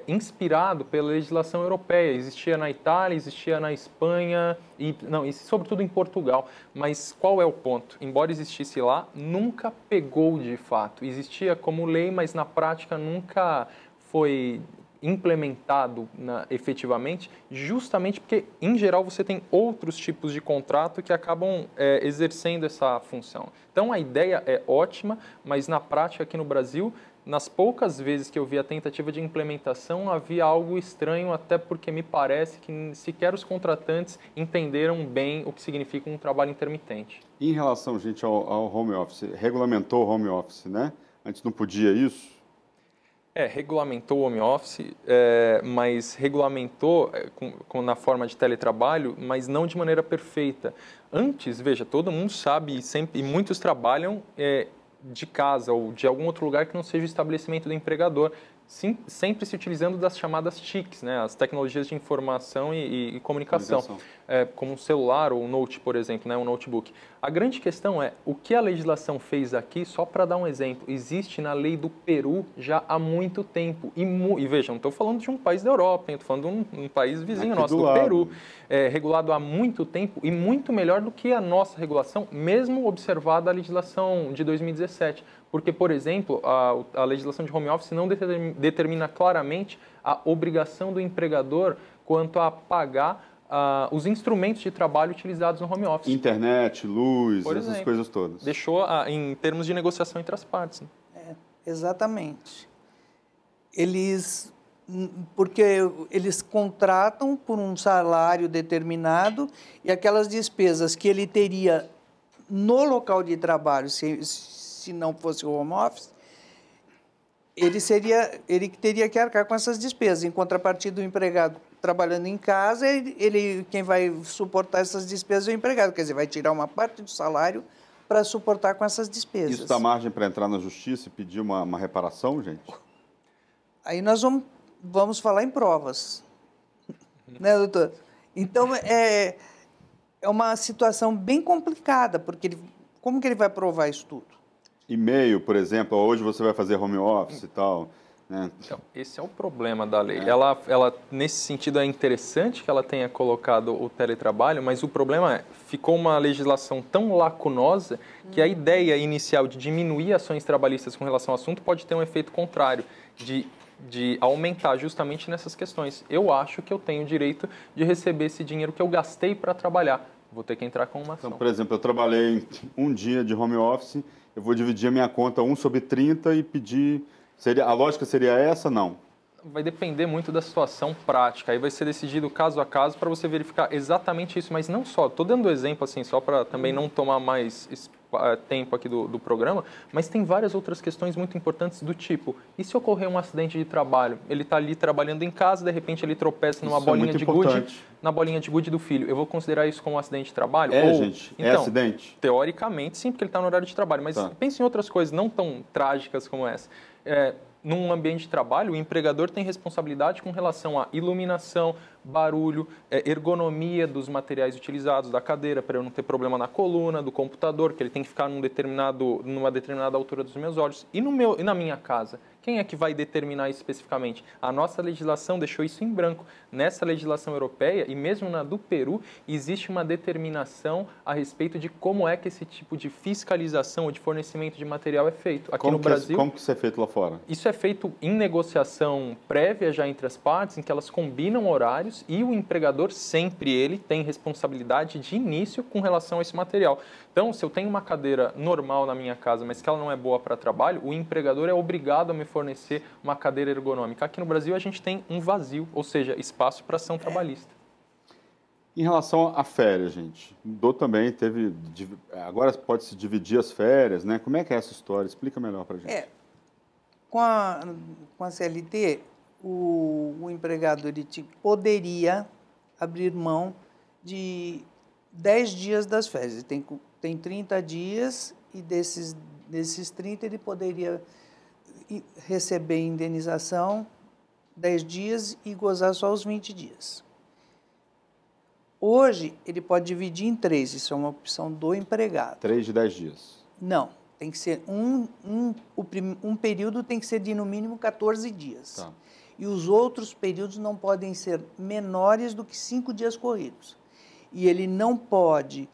inspirado pela legislação europeia. Existia na Itália, existia na Espanha e sobretudo em Portugal. Mas qual é o ponto? Embora existisse lá, nunca pegou de fato. Existia como lei, mas na prática nunca foi implementado efetivamente, justamente porque, em geral, você tem outros tipos de contrato que acabam exercendo essa função. Então, a ideia é ótima, mas na prática aqui no Brasil, nas poucas vezes que eu vi a tentativa de implementação, havia algo estranho, até porque me parece que sequer os contratantes entenderam bem o que significa um trabalho intermitente. Em relação, gente, ao home office, regulamentou o home office, né? Antes não podia isso? Regulamentou o home office, mas regulamentou na forma de teletrabalho, mas não de maneira perfeita. Antes, veja, todo mundo sabe e muitos trabalham de casa ou de algum outro lugar que não seja o estabelecimento do empregador, sempre se utilizando das chamadas TICs, né, as tecnologias de informação e comunicação. Como um celular ou um note, por exemplo, né, um notebook. A grande questão é, o que a legislação fez aqui, só para dar um exemplo, existe na lei do Peru já há muito tempo. E veja, não estou falando de um país da Europa, estou falando de um país vizinho aqui nosso, do Peru, regulado há muito tempo e muito melhor do que a nossa regulação, mesmo observada a legislação de 2017. Porque, por exemplo, a legislação de home office não determina claramente a obrigação do empregador quanto a pagar os instrumentos de trabalho utilizados no home office. Internet, luz, essas coisas todas. Deixou em termos de negociação entre as partes. Né? Exatamente. Porque eles contratam por um salário determinado e aquelas despesas que ele teria no local de trabalho, se não fosse o home office, ele teria que arcar com essas despesas. Em contrapartida, o empregado trabalhando em casa, quem vai suportar essas despesas é o empregado, quer dizer, vai tirar uma parte do salário para suportar com essas despesas. Isso dá margem para entrar na justiça e pedir uma reparação, gente? Aí nós vamos falar em provas, né, doutor? Então, é uma situação bem complicada, porque como que ele vai provar isso tudo? E-mail, por exemplo, hoje você vai fazer home office e tal. Né? Então, esse é o problema da lei. Ela, nesse sentido, é interessante que ela tenha colocado o teletrabalho, mas o problema ficou uma legislação tão lacunosa que a ideia inicial de diminuir ações trabalhistas com relação ao assunto pode ter um efeito contrário, de aumentar justamente nessas questões. Eu acho que eu tenho o direito de receber esse dinheiro que eu gastei para trabalhar. Vou ter que entrar com uma ação. Então, por exemplo, eu trabalhei um dia de home office, eu vou dividir a minha conta 1/30 e pedir... A lógica seria essa? Não. vai depender muito da situação prática. Aí vai ser decidido caso a caso para você verificar exatamente isso. Mas não só, estou dando exemplo assim, só para também não tomar mais tempo aqui do programa, mas tem várias outras questões muito importantes do tipo, e se ocorrer um acidente de trabalho? Ele está ali trabalhando em casa, de repente ele tropeça numa bolinha de gude, na bolinha de gude do filho. Eu vou considerar isso como um acidente de trabalho? Gente, é acidente? Teoricamente, sim, porque ele está no horário de trabalho, mas pense em outras coisas não tão trágicas como essa. Num ambiente de trabalho, o empregador tem responsabilidade com relação à iluminação, barulho, ergonomia dos materiais utilizados, da cadeira, para eu não ter problema na coluna, do computador, que ele tem que ficar numa determinada altura dos meus olhos. E na minha casa? Quem é que vai determinar isso especificamente? A nossa legislação deixou isso em branco. Nessa legislação europeia e mesmo na do Peru, existe uma determinação a respeito de como é que esse tipo de fiscalização ou de fornecimento de material é feito. Aqui no Brasil, como que isso é feito lá fora? Isso é feito em negociação prévia já entre as partes, em que elas combinam horários e o empregador sempre ele tem responsabilidade de início com relação a esse material. Então, se eu tenho uma cadeira normal na minha casa, mas que ela não é boa para trabalho, o empregador é obrigado a me fornecer uma cadeira ergonômica. Aqui no Brasil a gente tem um vazio, ou seja, espaço para ação trabalhista. Em relação à férias, gente, mudou também, agora pode-se dividir as férias, né? Como é que é essa história? Explica melhor para a gente. Com a CLT, o empregador poderia abrir mão de 10 dias das férias. Tem 30 dias e desses 30 ele poderia receber indenização 10 dias e gozar só os 20 dias. Hoje, ele pode dividir em 3, isso é uma opção do empregado. 3 de 10 dias? Não, tem que ser um período tem que ser de no mínimo 14 dias. Tá. E os outros períodos não podem ser menores do que 5 dias corridos. E ele não pode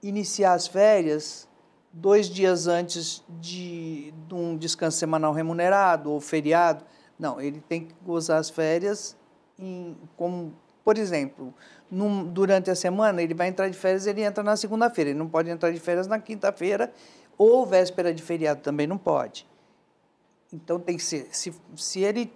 iniciar as férias 2 dias antes de um descanso semanal remunerado ou feriado. Não, ele tem que gozar as férias como, por exemplo, durante a semana ele vai entrar de férias, ele entra na segunda-feira, ele não pode entrar de férias na quinta-feira ou véspera de feriado, também não pode. Então tem que ser, se ele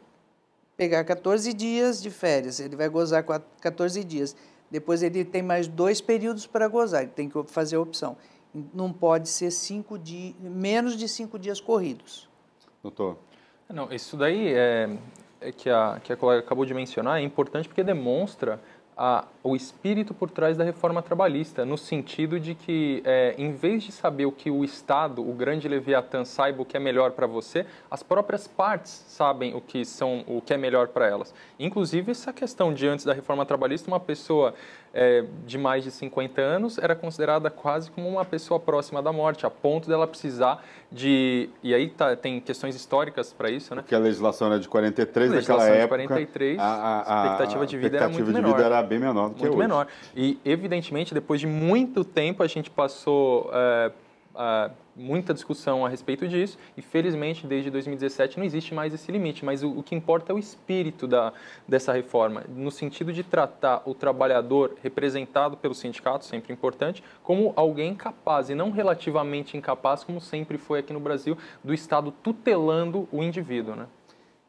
pegar 14 dias de férias, ele vai gozar 14 dias. Depois ele tem mais 2 períodos para gozar, ele tem que fazer a opção. Não pode ser menos de 5 dias corridos. Doutor? Não, isso daí que a colega acabou de mencionar é importante porque demonstra o espírito por trás da reforma trabalhista, no sentido de que, em vez de saber o que o Estado, o grande Leviatã, saiba o que é melhor para você, as próprias partes sabem o que é melhor para elas. Inclusive, essa questão de antes da reforma trabalhista, uma pessoa de mais de 50 anos era considerada quase como uma pessoa próxima da morte, a ponto dela precisar de... E aí tem questões históricas para isso, né? Porque a legislação era de 43, naquela época... de 43, a expectativa de vida era muito menor. A expectativa de vida era bem menor do que hoje. Muito menor. E, evidentemente, depois de muito tempo, a gente passou muita discussão a respeito disso e, felizmente, desde 2017 não existe mais esse limite. Mas o que importa é o espírito dessa reforma, no sentido de tratar o trabalhador representado pelo sindicato, sempre importante, como alguém capaz e não relativamente incapaz, como sempre foi aqui no Brasil, do Estado tutelando o indivíduo, né?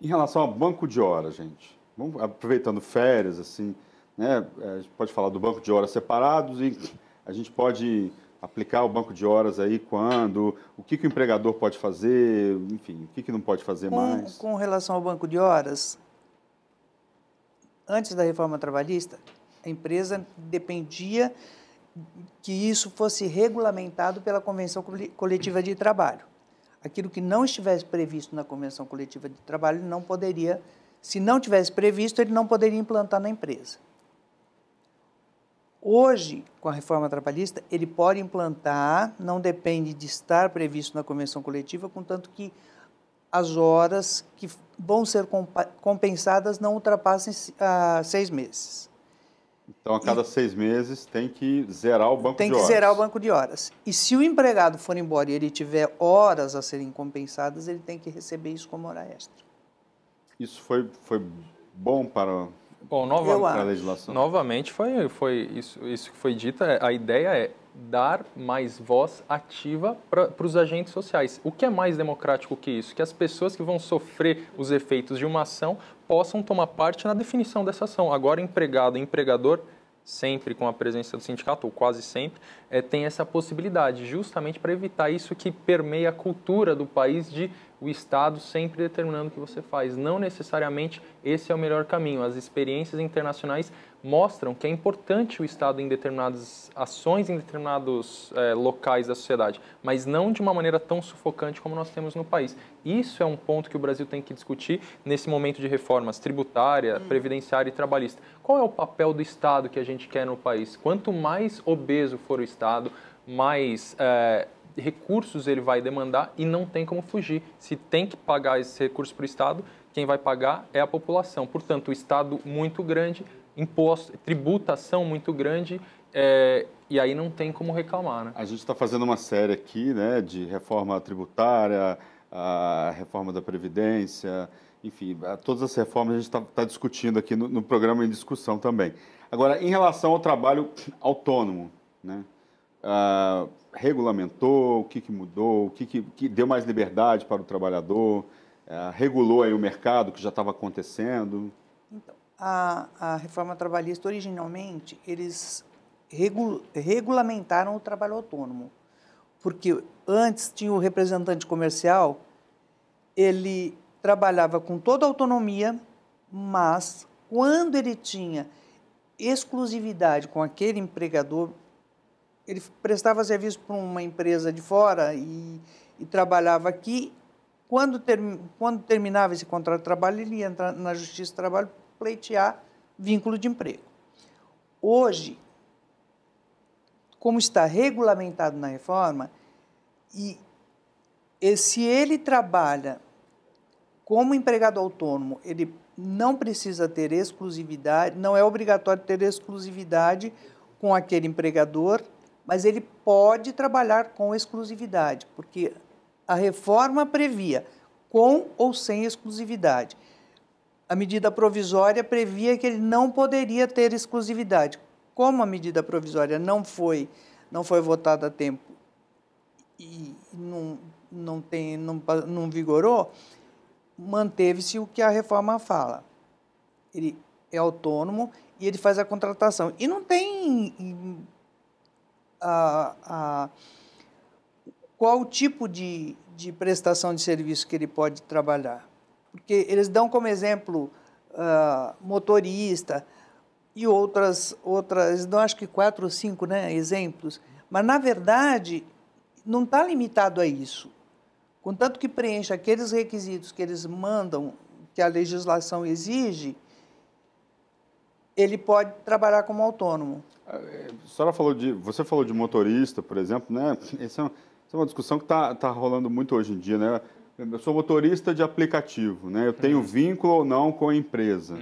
Em relação ao banco de horas, gente, vamos aproveitando férias, assim, né? A gente pode falar do banco de horas separados e a gente pode aplicar o banco de horas aí quando, o que o empregador pode fazer, enfim, o que não pode fazer mais. Com relação ao banco de horas, antes da reforma trabalhista, a empresa dependia que isso fosse regulamentado pela Convenção Coletiva de Trabalho. Aquilo que não estivesse previsto na Convenção Coletiva de Trabalho, ele não poderia, se não tivesse previsto, ele não poderia implantar na empresa. Hoje, com a reforma trabalhista, ele pode implantar, não depende de estar previsto na convenção coletiva, contanto que as horas que vão ser compensadas não ultrapassem 6 meses. Então, a cada 6 meses tem que zerar o banco de horas. Tem que zerar o banco de horas. E se o empregado for embora e ele tiver horas a serem compensadas, ele tem que receber isso como hora extra. Isso foi bom para... Bom, novamente foi isso que foi dito. A ideia é dar mais voz ativa para os agentes sociais. O que é mais democrático que isso? Que as pessoas que vão sofrer os efeitos de uma ação possam tomar parte na definição dessa ação. Agora, empregado e empregador, sempre com a presença do sindicato, ou quase sempre, tem essa possibilidade, justamente para evitar isso que permeia a cultura do país de o Estado sempre determinando o que você faz. Não necessariamente esse é o melhor caminho. As experiências internacionais mostram que é importante o Estado em determinadas ações, em determinados locais da sociedade, mas não de uma maneira tão sufocante como nós temos no país. Isso é um ponto que o Brasil tem que discutir nesse momento de reformas tributária, previdenciária e trabalhista. Qual é o papel do Estado que a gente quer no país? Quanto mais obeso for o Estado, mais recursos ele vai demandar e não tem como fugir. Se tem que pagar esse recurso para o Estado, quem vai pagar é a população. Portanto, o Estado muito grande, imposto, tributação muito grande, e aí não tem como reclamar, né? A gente está fazendo uma série aqui, né, de reforma tributária, a reforma da Previdência, enfim, todas as reformas a gente está discutindo aqui no programa em discussão também. Agora, em relação ao trabalho autônomo, né, regulamentou, o que mudou, o que deu mais liberdade para o trabalhador, regulou aí o mercado que já estava acontecendo? Então, a reforma trabalhista, originalmente, eles regulamentaram o trabalho autônomo, porque antes tinha o representante comercial, ele trabalhava com toda a autonomia, mas quando ele tinha exclusividade com aquele empregador, ele prestava serviço para uma empresa de fora e trabalhava aqui. Quando terminava esse contrato de trabalho, ele ia entrar na Justiça do Trabalho pleitear vínculo de emprego. Hoje, como está regulamentado na reforma, e se ele trabalha como empregado autônomo, ele não precisa ter exclusividade, não é obrigatório ter exclusividade com aquele empregador, mas ele pode trabalhar com exclusividade, porque a reforma previa com ou sem exclusividade. A medida provisória previa que ele não poderia ter exclusividade. Como a medida provisória não foi votada a tempo e não vigorou, manteve-se o que a reforma fala. Ele é autônomo e ele faz a contratação. E não tem qual o tipo de prestação de serviço que ele pode trabalhar. Porque eles dão como exemplo motorista e outras, eles dão acho que 4 ou 5, né, exemplos, mas na verdade não está limitado a isso. Contanto que preencha aqueles requisitos que eles mandam, que a legislação exige, ele pode trabalhar como autônomo. Você falou de motorista, por exemplo, né? Essa é uma discussão que tá rolando muito hoje em dia, né? Eu sou motorista de aplicativo, né? Eu tenho vínculo ou não com a empresa,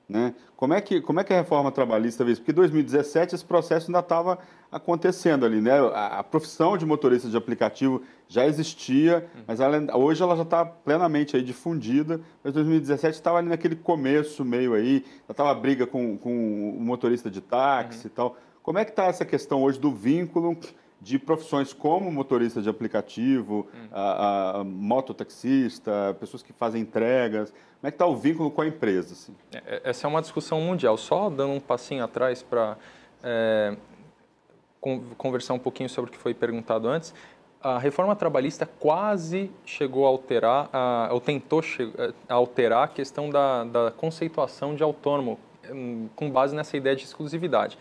né? Como é que a reforma trabalhista vê isso? Porque em 2017 esse processo ainda estava acontecendo ali, né? A profissão de motorista de aplicativo já existia, mas hoje ela já está plenamente aí difundida, mas 2017 estava ali naquele começo meio aí, já estava a briga com o motorista de táxi e tal. Como é que está essa questão hoje do vínculo de profissões como motorista de aplicativo, mototaxista, pessoas que fazem entregas? Como é que está o vínculo com a empresa? Assim? Essa é uma discussão mundial. Só dando um passinho atrás para conversar um pouquinho sobre o que foi perguntado antes, a reforma trabalhista quase chegou a alterar, ou tentou alterar a questão da conceituação de autônomo, com base nessa ideia de exclusividade.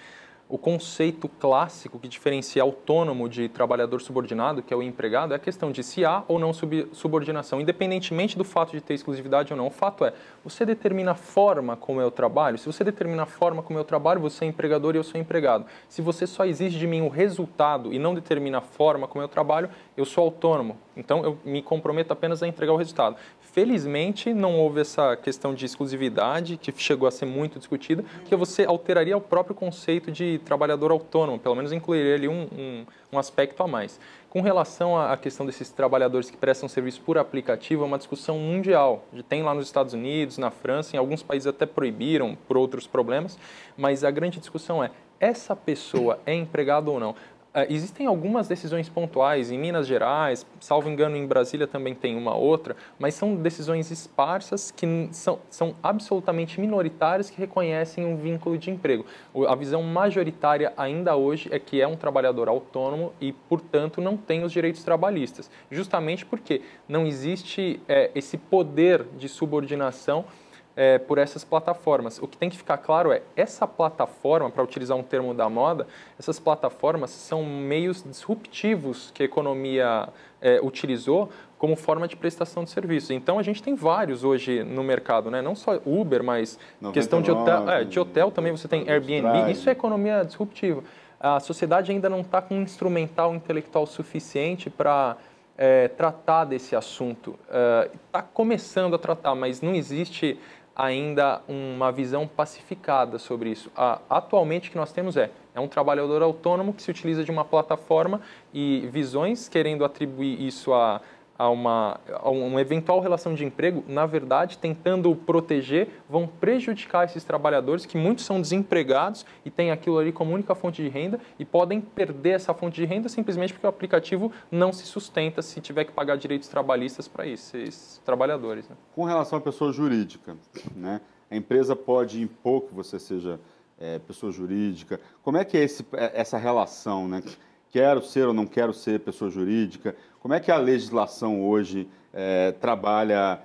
O conceito clássico que diferencia autônomo de trabalhador subordinado, que é o empregado, é a questão de se há ou não subordinação, independentemente do fato de ter exclusividade ou não. O fato é, você determina a forma como eu trabalho. Se você determina a forma como eu trabalho, você é empregador e eu sou empregado. Se você só exige de mim o resultado e não determina a forma como eu trabalho, eu sou autônomo. Então, eu me comprometo apenas a entregar o resultado. Felizmente, não houve essa questão de exclusividade, que chegou a ser muito discutida, que você alteraria o próprio conceito de trabalhador autônomo, pelo menos incluiria ali um aspecto a mais. Com relação à questão desses trabalhadores que prestam serviço por aplicativo, é uma discussão mundial. Tem lá nos Estados Unidos, na França, em alguns países até proibiram por outros problemas, mas a grande discussão é, essa pessoa é empregada ou não? Existem algumas decisões pontuais em Minas Gerais, salvo engano em Brasília também tem uma outra, mas são decisões esparsas que são absolutamente minoritárias que reconhecem um vínculo de emprego. A visão majoritária ainda hoje é que é um trabalhador autônomo e, portanto, não tem os direitos trabalhistas, justamente porque não existe esse poder de subordinação por essas plataformas. O que tem que ficar claro é, essa plataforma, para utilizar um termo da moda, essas plataformas são meios disruptivos que a economia utilizou como forma de prestação de serviços. Então, a gente tem vários hoje no mercado, né? Não só Uber, mas 99, questão de hotel também, você tem Airbnb, isso é economia disruptiva. A sociedade ainda não está com um instrumental intelectual suficiente para tratar desse assunto. Está começando a tratar, mas não existe ainda uma visão pacificada sobre isso. Atualmente o que nós temos é um trabalhador autônomo que se utiliza de uma plataforma e visões querendo atribuir isso a uma eventual relação de emprego, na verdade, tentando proteger, vão prejudicar esses trabalhadores, que muitos são desempregados e têm aquilo ali como única fonte de renda e podem perder essa fonte de renda simplesmente porque o aplicativo não se sustenta se tiver que pagar direitos trabalhistas para esses trabalhadores. Né? Com relação à pessoa jurídica, né? A empresa pode impor que você seja pessoa jurídica. Como é que é essa relação, né? Quero ser ou não quero ser pessoa jurídica? Como é que a legislação hoje trabalha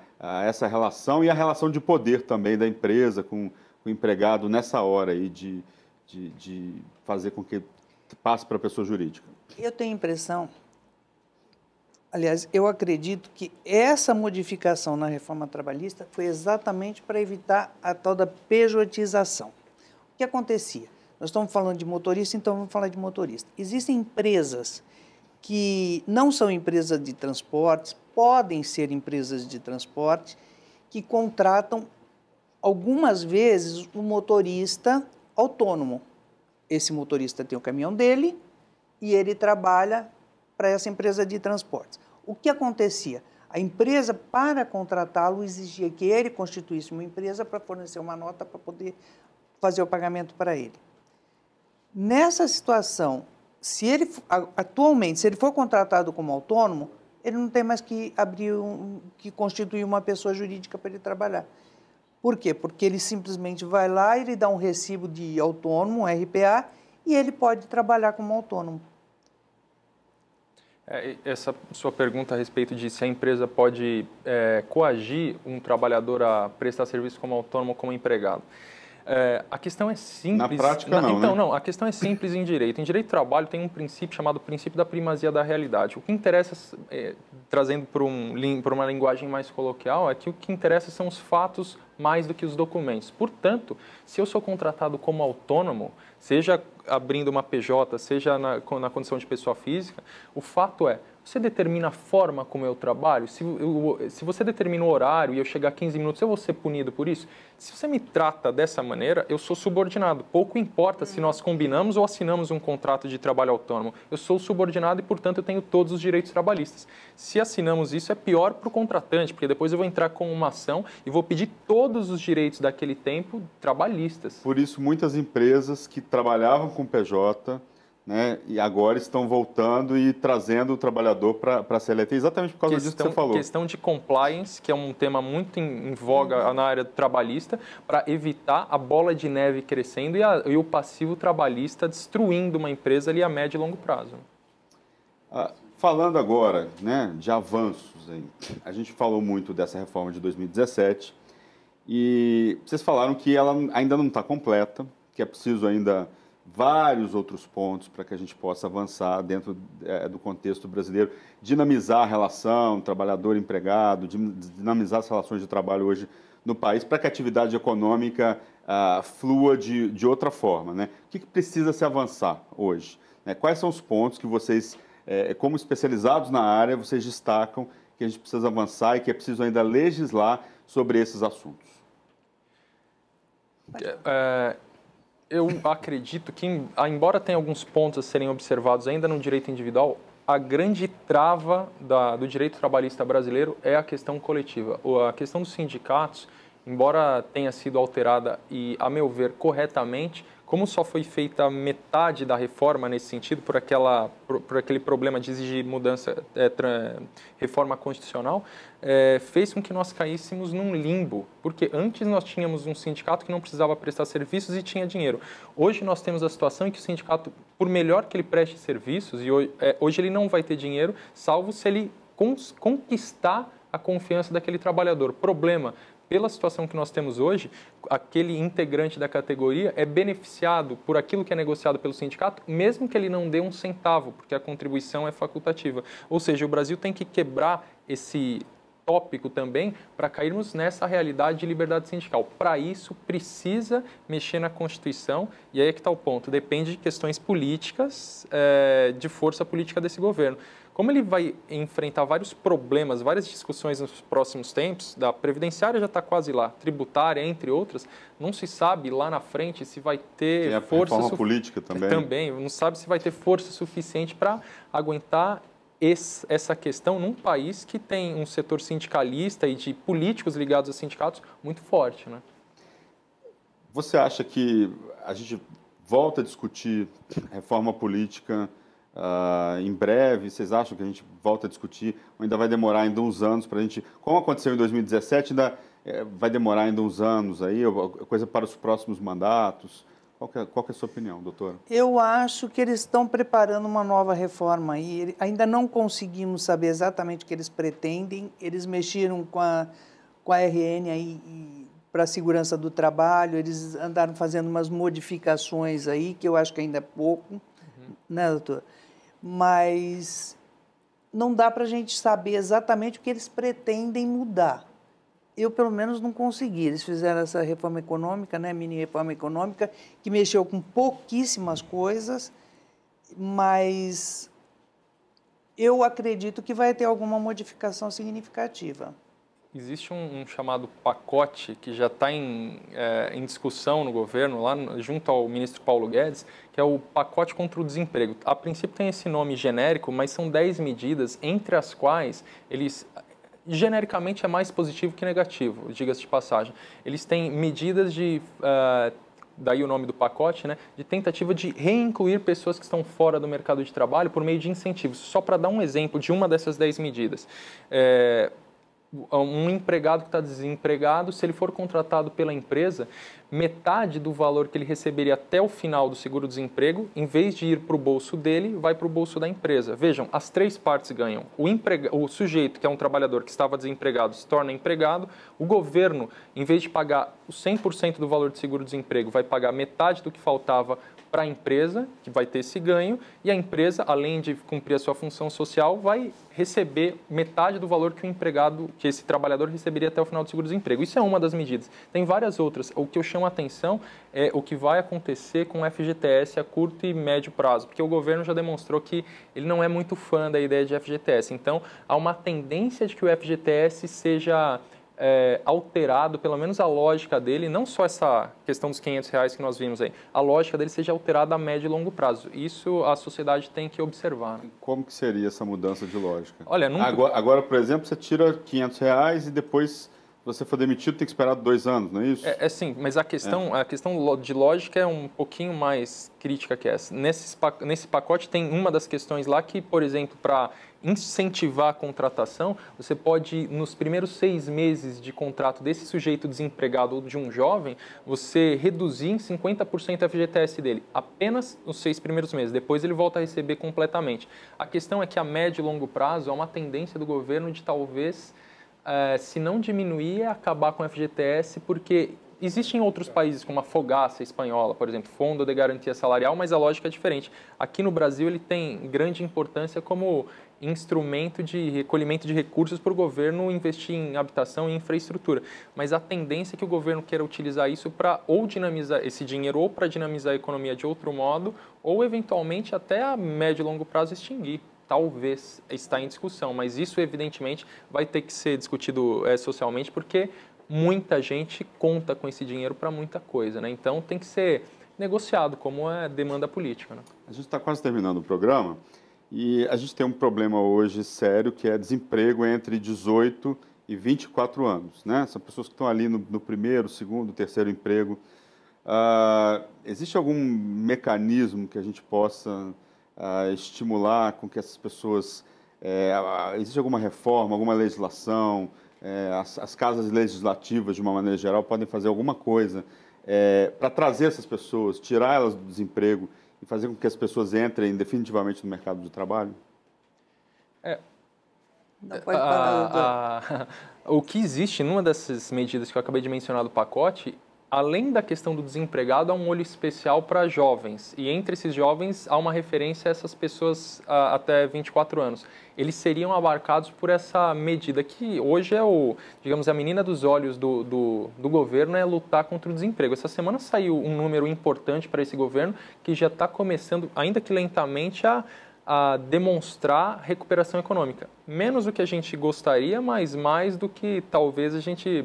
essa relação e a relação de poder também da empresa com o empregado nessa hora aí de fazer com que passe para a pessoa jurídica? Eu tenho a impressão, aliás, eu acredito que essa modificação na reforma trabalhista foi exatamente para evitar a tal da pejotização. O que acontecia? Nós estamos falando de motorista, então vamos falar de motorista. Existem empresas que não são empresas de transportes, podem ser empresas de transporte, que contratam, algumas vezes, um motorista autônomo. Esse motorista tem o caminhão dele e ele trabalha para essa empresa de transportes. O que acontecia? A empresa, para contratá-lo, exigia que ele constituísse uma empresa para fornecer uma nota para poder fazer o pagamento para ele. Nessa situação, atualmente, se ele for contratado como autônomo, ele não tem mais que que constituir uma pessoa jurídica para ele trabalhar. Por quê? Porque ele simplesmente vai lá, ele dá um recibo de autônomo, um RPA, e ele pode trabalhar como autônomo. Essa sua pergunta a respeito de se a empresa pode coagir um trabalhador a prestar serviço como autônomo ou como empregado. A questão é simples. Na prática, não, então, né? não, a questão é simples em direito. Em direito do trabalho tem um princípio chamado princípio da primazia da realidade. O que interessa, trazendo por uma linguagem mais coloquial, é que o que interessa são os fatos mais do que os documentos. Portanto, se eu sou contratado como autônomo, seja abrindo uma PJ, seja na condição de pessoa física, o fato é, você determina a forma como eu trabalho? Se você determina o horário e eu chegar a 15 minutos, eu vou ser punido por isso? Se você me trata dessa maneira, eu sou subordinado. Pouco importa se nós combinamos ou assinamos um contrato de trabalho autônomo. Eu sou subordinado e, portanto, eu tenho todos os direitos trabalhistas. Se assinamos isso, é pior para o contratante, porque depois eu vou entrar com uma ação e vou pedir todos os direitos daquele tempo trabalhistas. Por isso, muitas empresas que trabalhavam com PJ, né, e agora estão voltando e trazendo o trabalhador para a CLT, exatamente por causa disso que você falou. Questão de compliance, que é um tema muito em voga na área trabalhista, para evitar a bola de neve crescendo e o passivo trabalhista destruindo uma empresa ali a médio e longo prazo. Falando agora, né, de avanços, aí, a gente falou muito dessa reforma de 2017 e vocês falaram que ela ainda não está completa, que é preciso ainda vários outros pontos para que a gente possa avançar dentro do contexto brasileiro, dinamizar a relação trabalhador-empregado, dinamizar as relações de trabalho hoje no país para que a atividade econômica flua de outra forma, né? O que precisa se avançar hoje? Né? Quais são os pontos que vocês, como especializados na área, vocês destacam que a gente precisa avançar e que é preciso ainda legislar sobre esses assuntos? Eu acredito que, embora tenha alguns pontos a serem observados ainda no direito individual, a grande trava do direito trabalhista brasileiro é a questão coletiva. A questão dos sindicatos, embora tenha sido alterada e, a meu ver, corretamente, como só foi feita metade da reforma nesse sentido, por aquele problema de exigir mudança, reforma constitucional, fez com que nós caíssemos num limbo, porque antes nós tínhamos um sindicato que não precisava prestar serviços e tinha dinheiro. Hoje nós temos a situação em que o sindicato, por melhor que ele preste serviços, e hoje ele não vai ter dinheiro, salvo se ele conquistar a confiança daquele trabalhador. Problema, pela situação que nós temos hoje, aquele integrante da categoria é beneficiado por aquilo que é negociado pelo sindicato, mesmo que ele não dê um centavo, porque a contribuição é facultativa. Ou seja, o Brasil tem que quebrar esse tópico também para cairmos nessa realidade de liberdade sindical. Para isso, precisa mexer na Constituição, e aí é que está o ponto. Depende de questões políticas, de força política desse governo. Como ele vai enfrentar vários problemas, várias discussões nos próximos tempos, da previdenciária já está quase lá, tributária, entre outras, não se sabe lá na frente se vai ter força... Reforma política também. Também, não sabe se vai ter força suficiente para aguentar essa questão num país que tem um setor sindicalista e de políticos ligados a sindicatos muito forte, né? Você acha que a gente volta a discutir reforma política em breve? Vocês acham que a gente volta a discutir? Ou ainda vai demorar ainda uns anos para a gente... Como aconteceu em 2017, ainda vai demorar ainda uns anos aí, coisa para os próximos mandatos? Qual que é a sua opinião, doutora? Eu acho que eles estão preparando uma nova reforma aí. Ainda não conseguimos saber exatamente o que eles pretendem. Eles mexeram com a RN aí para a segurança do trabalho. Eles andaram fazendo umas modificações aí, que eu acho que ainda é pouco, né, doutor? Mas não dá para a gente saber exatamente o que eles pretendem mudar. Eu, pelo menos, não consegui. Eles fizeram essa reforma econômica, né, mini reforma econômica, que mexeu com pouquíssimas coisas, mas eu acredito que vai ter alguma modificação significativa. Existe um chamado pacote que já está em discussão no governo, lá junto ao ministro Paulo Guedes, que é o pacote contra o desemprego. A princípio tem esse nome genérico, mas são 10 medidas, entre as quais eles... genericamente é mais positivo que negativo, diga-se de passagem. Eles têm medidas de, daí o nome do pacote, né, de tentativa de reincluir pessoas que estão fora do mercado de trabalho por meio de incentivos. Só para dar um exemplo de uma dessas 10 medidas. Um empregado que está desempregado, se ele for contratado pela empresa, metade do valor que ele receberia até o final do seguro-desemprego, em vez de ir para o bolso dele, vai para o bolso da empresa. Vejam, as três partes ganham. O sujeito, que é um trabalhador que estava desempregado, se torna empregado. O governo, em vez de pagar o 100% do valor de seguro-desemprego, vai pagar metade do que faltava para a empresa, que vai ter esse ganho, e a empresa, além de cumprir a sua função social, vai receber metade do valor que esse trabalhador receberia até o final do seguro-desemprego. Isso é uma das medidas. Tem várias outras. O que eu chamo a atenção é o que vai acontecer com o FGTS a curto e médio prazo, porque o governo já demonstrou que ele não é muito fã da ideia de FGTS. Então, há uma tendência de que o FGTS seja... alterado, pelo menos a lógica dele, não só essa questão dos R$500 que nós vimos aí, a lógica dele seja alterada a médio e longo prazo. Isso a sociedade tem que observar. Né? Como que seria essa mudança de lógica? Olha, agora, por exemplo, você tira R$500 e depois, se você for demitido, tem que esperar 2 anos, não é isso? Sim, mas a questão de lógica é um pouquinho mais crítica que essa. Nesse pacote tem uma das questões lá que, por exemplo, para incentivar a contratação, você pode, nos primeiros 6 meses de contrato desse sujeito desempregado ou de um jovem, você reduzir em 50% a FGTS dele, apenas nos 6 primeiros meses. Depois ele volta a receber completamente. A questão é que a médio e longo prazo há uma tendência do governo de talvez, se não diminuir, acabar com a FGTS, porque existem outros países, como a Fogaça espanhola, por exemplo, Fundo de Garantia Salarial, mas a lógica é diferente. Aqui no Brasil ele tem grande importância como instrumento de recolhimento de recursos para o governo investir em habitação e infraestrutura. Mas a tendência é que o governo queira utilizar isso para ou dinamizar esse dinheiro ou para dinamizar a economia de outro modo, ou eventualmente até a médio e longo prazo extinguir. Talvez está em discussão, mas isso evidentemente vai ter que ser discutido socialmente, porque muita gente conta com esse dinheiro para muita coisa, né? Então tem que ser negociado como é demanda política. Né? A gente está quase terminando o programa e a gente tem um problema hoje sério, que é desemprego entre 18 e 24 anos, né? São pessoas que estão ali no primeiro, segundo, terceiro emprego. Existe algum mecanismo que a gente possa estimular com que essas pessoas... existe alguma reforma, alguma legislação? As casas legislativas, de uma maneira geral, podem fazer alguma coisa para trazer essas pessoas, tirar elas do desemprego e fazer com que as pessoas entrem definitivamente no mercado de trabalho? O que existe numa dessas medidas que eu acabei de mencionar do pacote, além da questão do desempregado, há um olho especial para jovens. E entre esses jovens há uma referência a essas pessoas até 24 anos. Eles seriam abarcados por essa medida que hoje é digamos, a menina dos olhos do governo é lutar contra o desemprego. Essa semana saiu um número importante para esse governo que já está começando, ainda que lentamente, a demonstrar recuperação econômica. Menos do que a gente gostaria, mas mais do que talvez a gente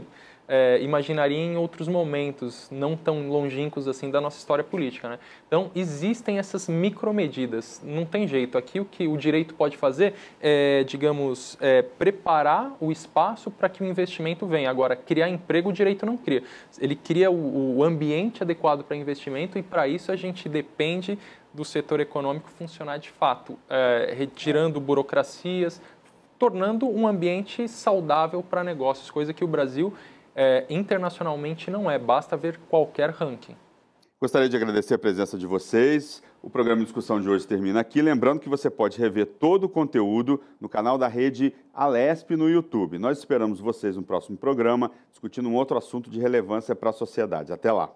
imaginaria em outros momentos, não tão longínquos assim da nossa história política, né? Então, existem essas micromedidas, não tem jeito. Aqui o que o direito pode fazer é, digamos, preparar o espaço para que o investimento venha. Agora, criar emprego o direito não cria. Ele cria o ambiente adequado para investimento e para isso a gente depende do setor econômico funcionar de fato, retirando burocracias, tornando um ambiente saudável para negócios, coisa que o Brasil internacionalmente não é, basta ver qualquer ranking. Gostaria de agradecer a presença de vocês. O programa de discussão de hoje termina aqui. Lembrando que você pode rever todo o conteúdo no canal da rede Alesp no YouTube. Nós esperamos vocês no próximo programa, discutindo um outro assunto de relevância para a sociedade. Até lá!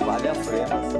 Vale a pena, né?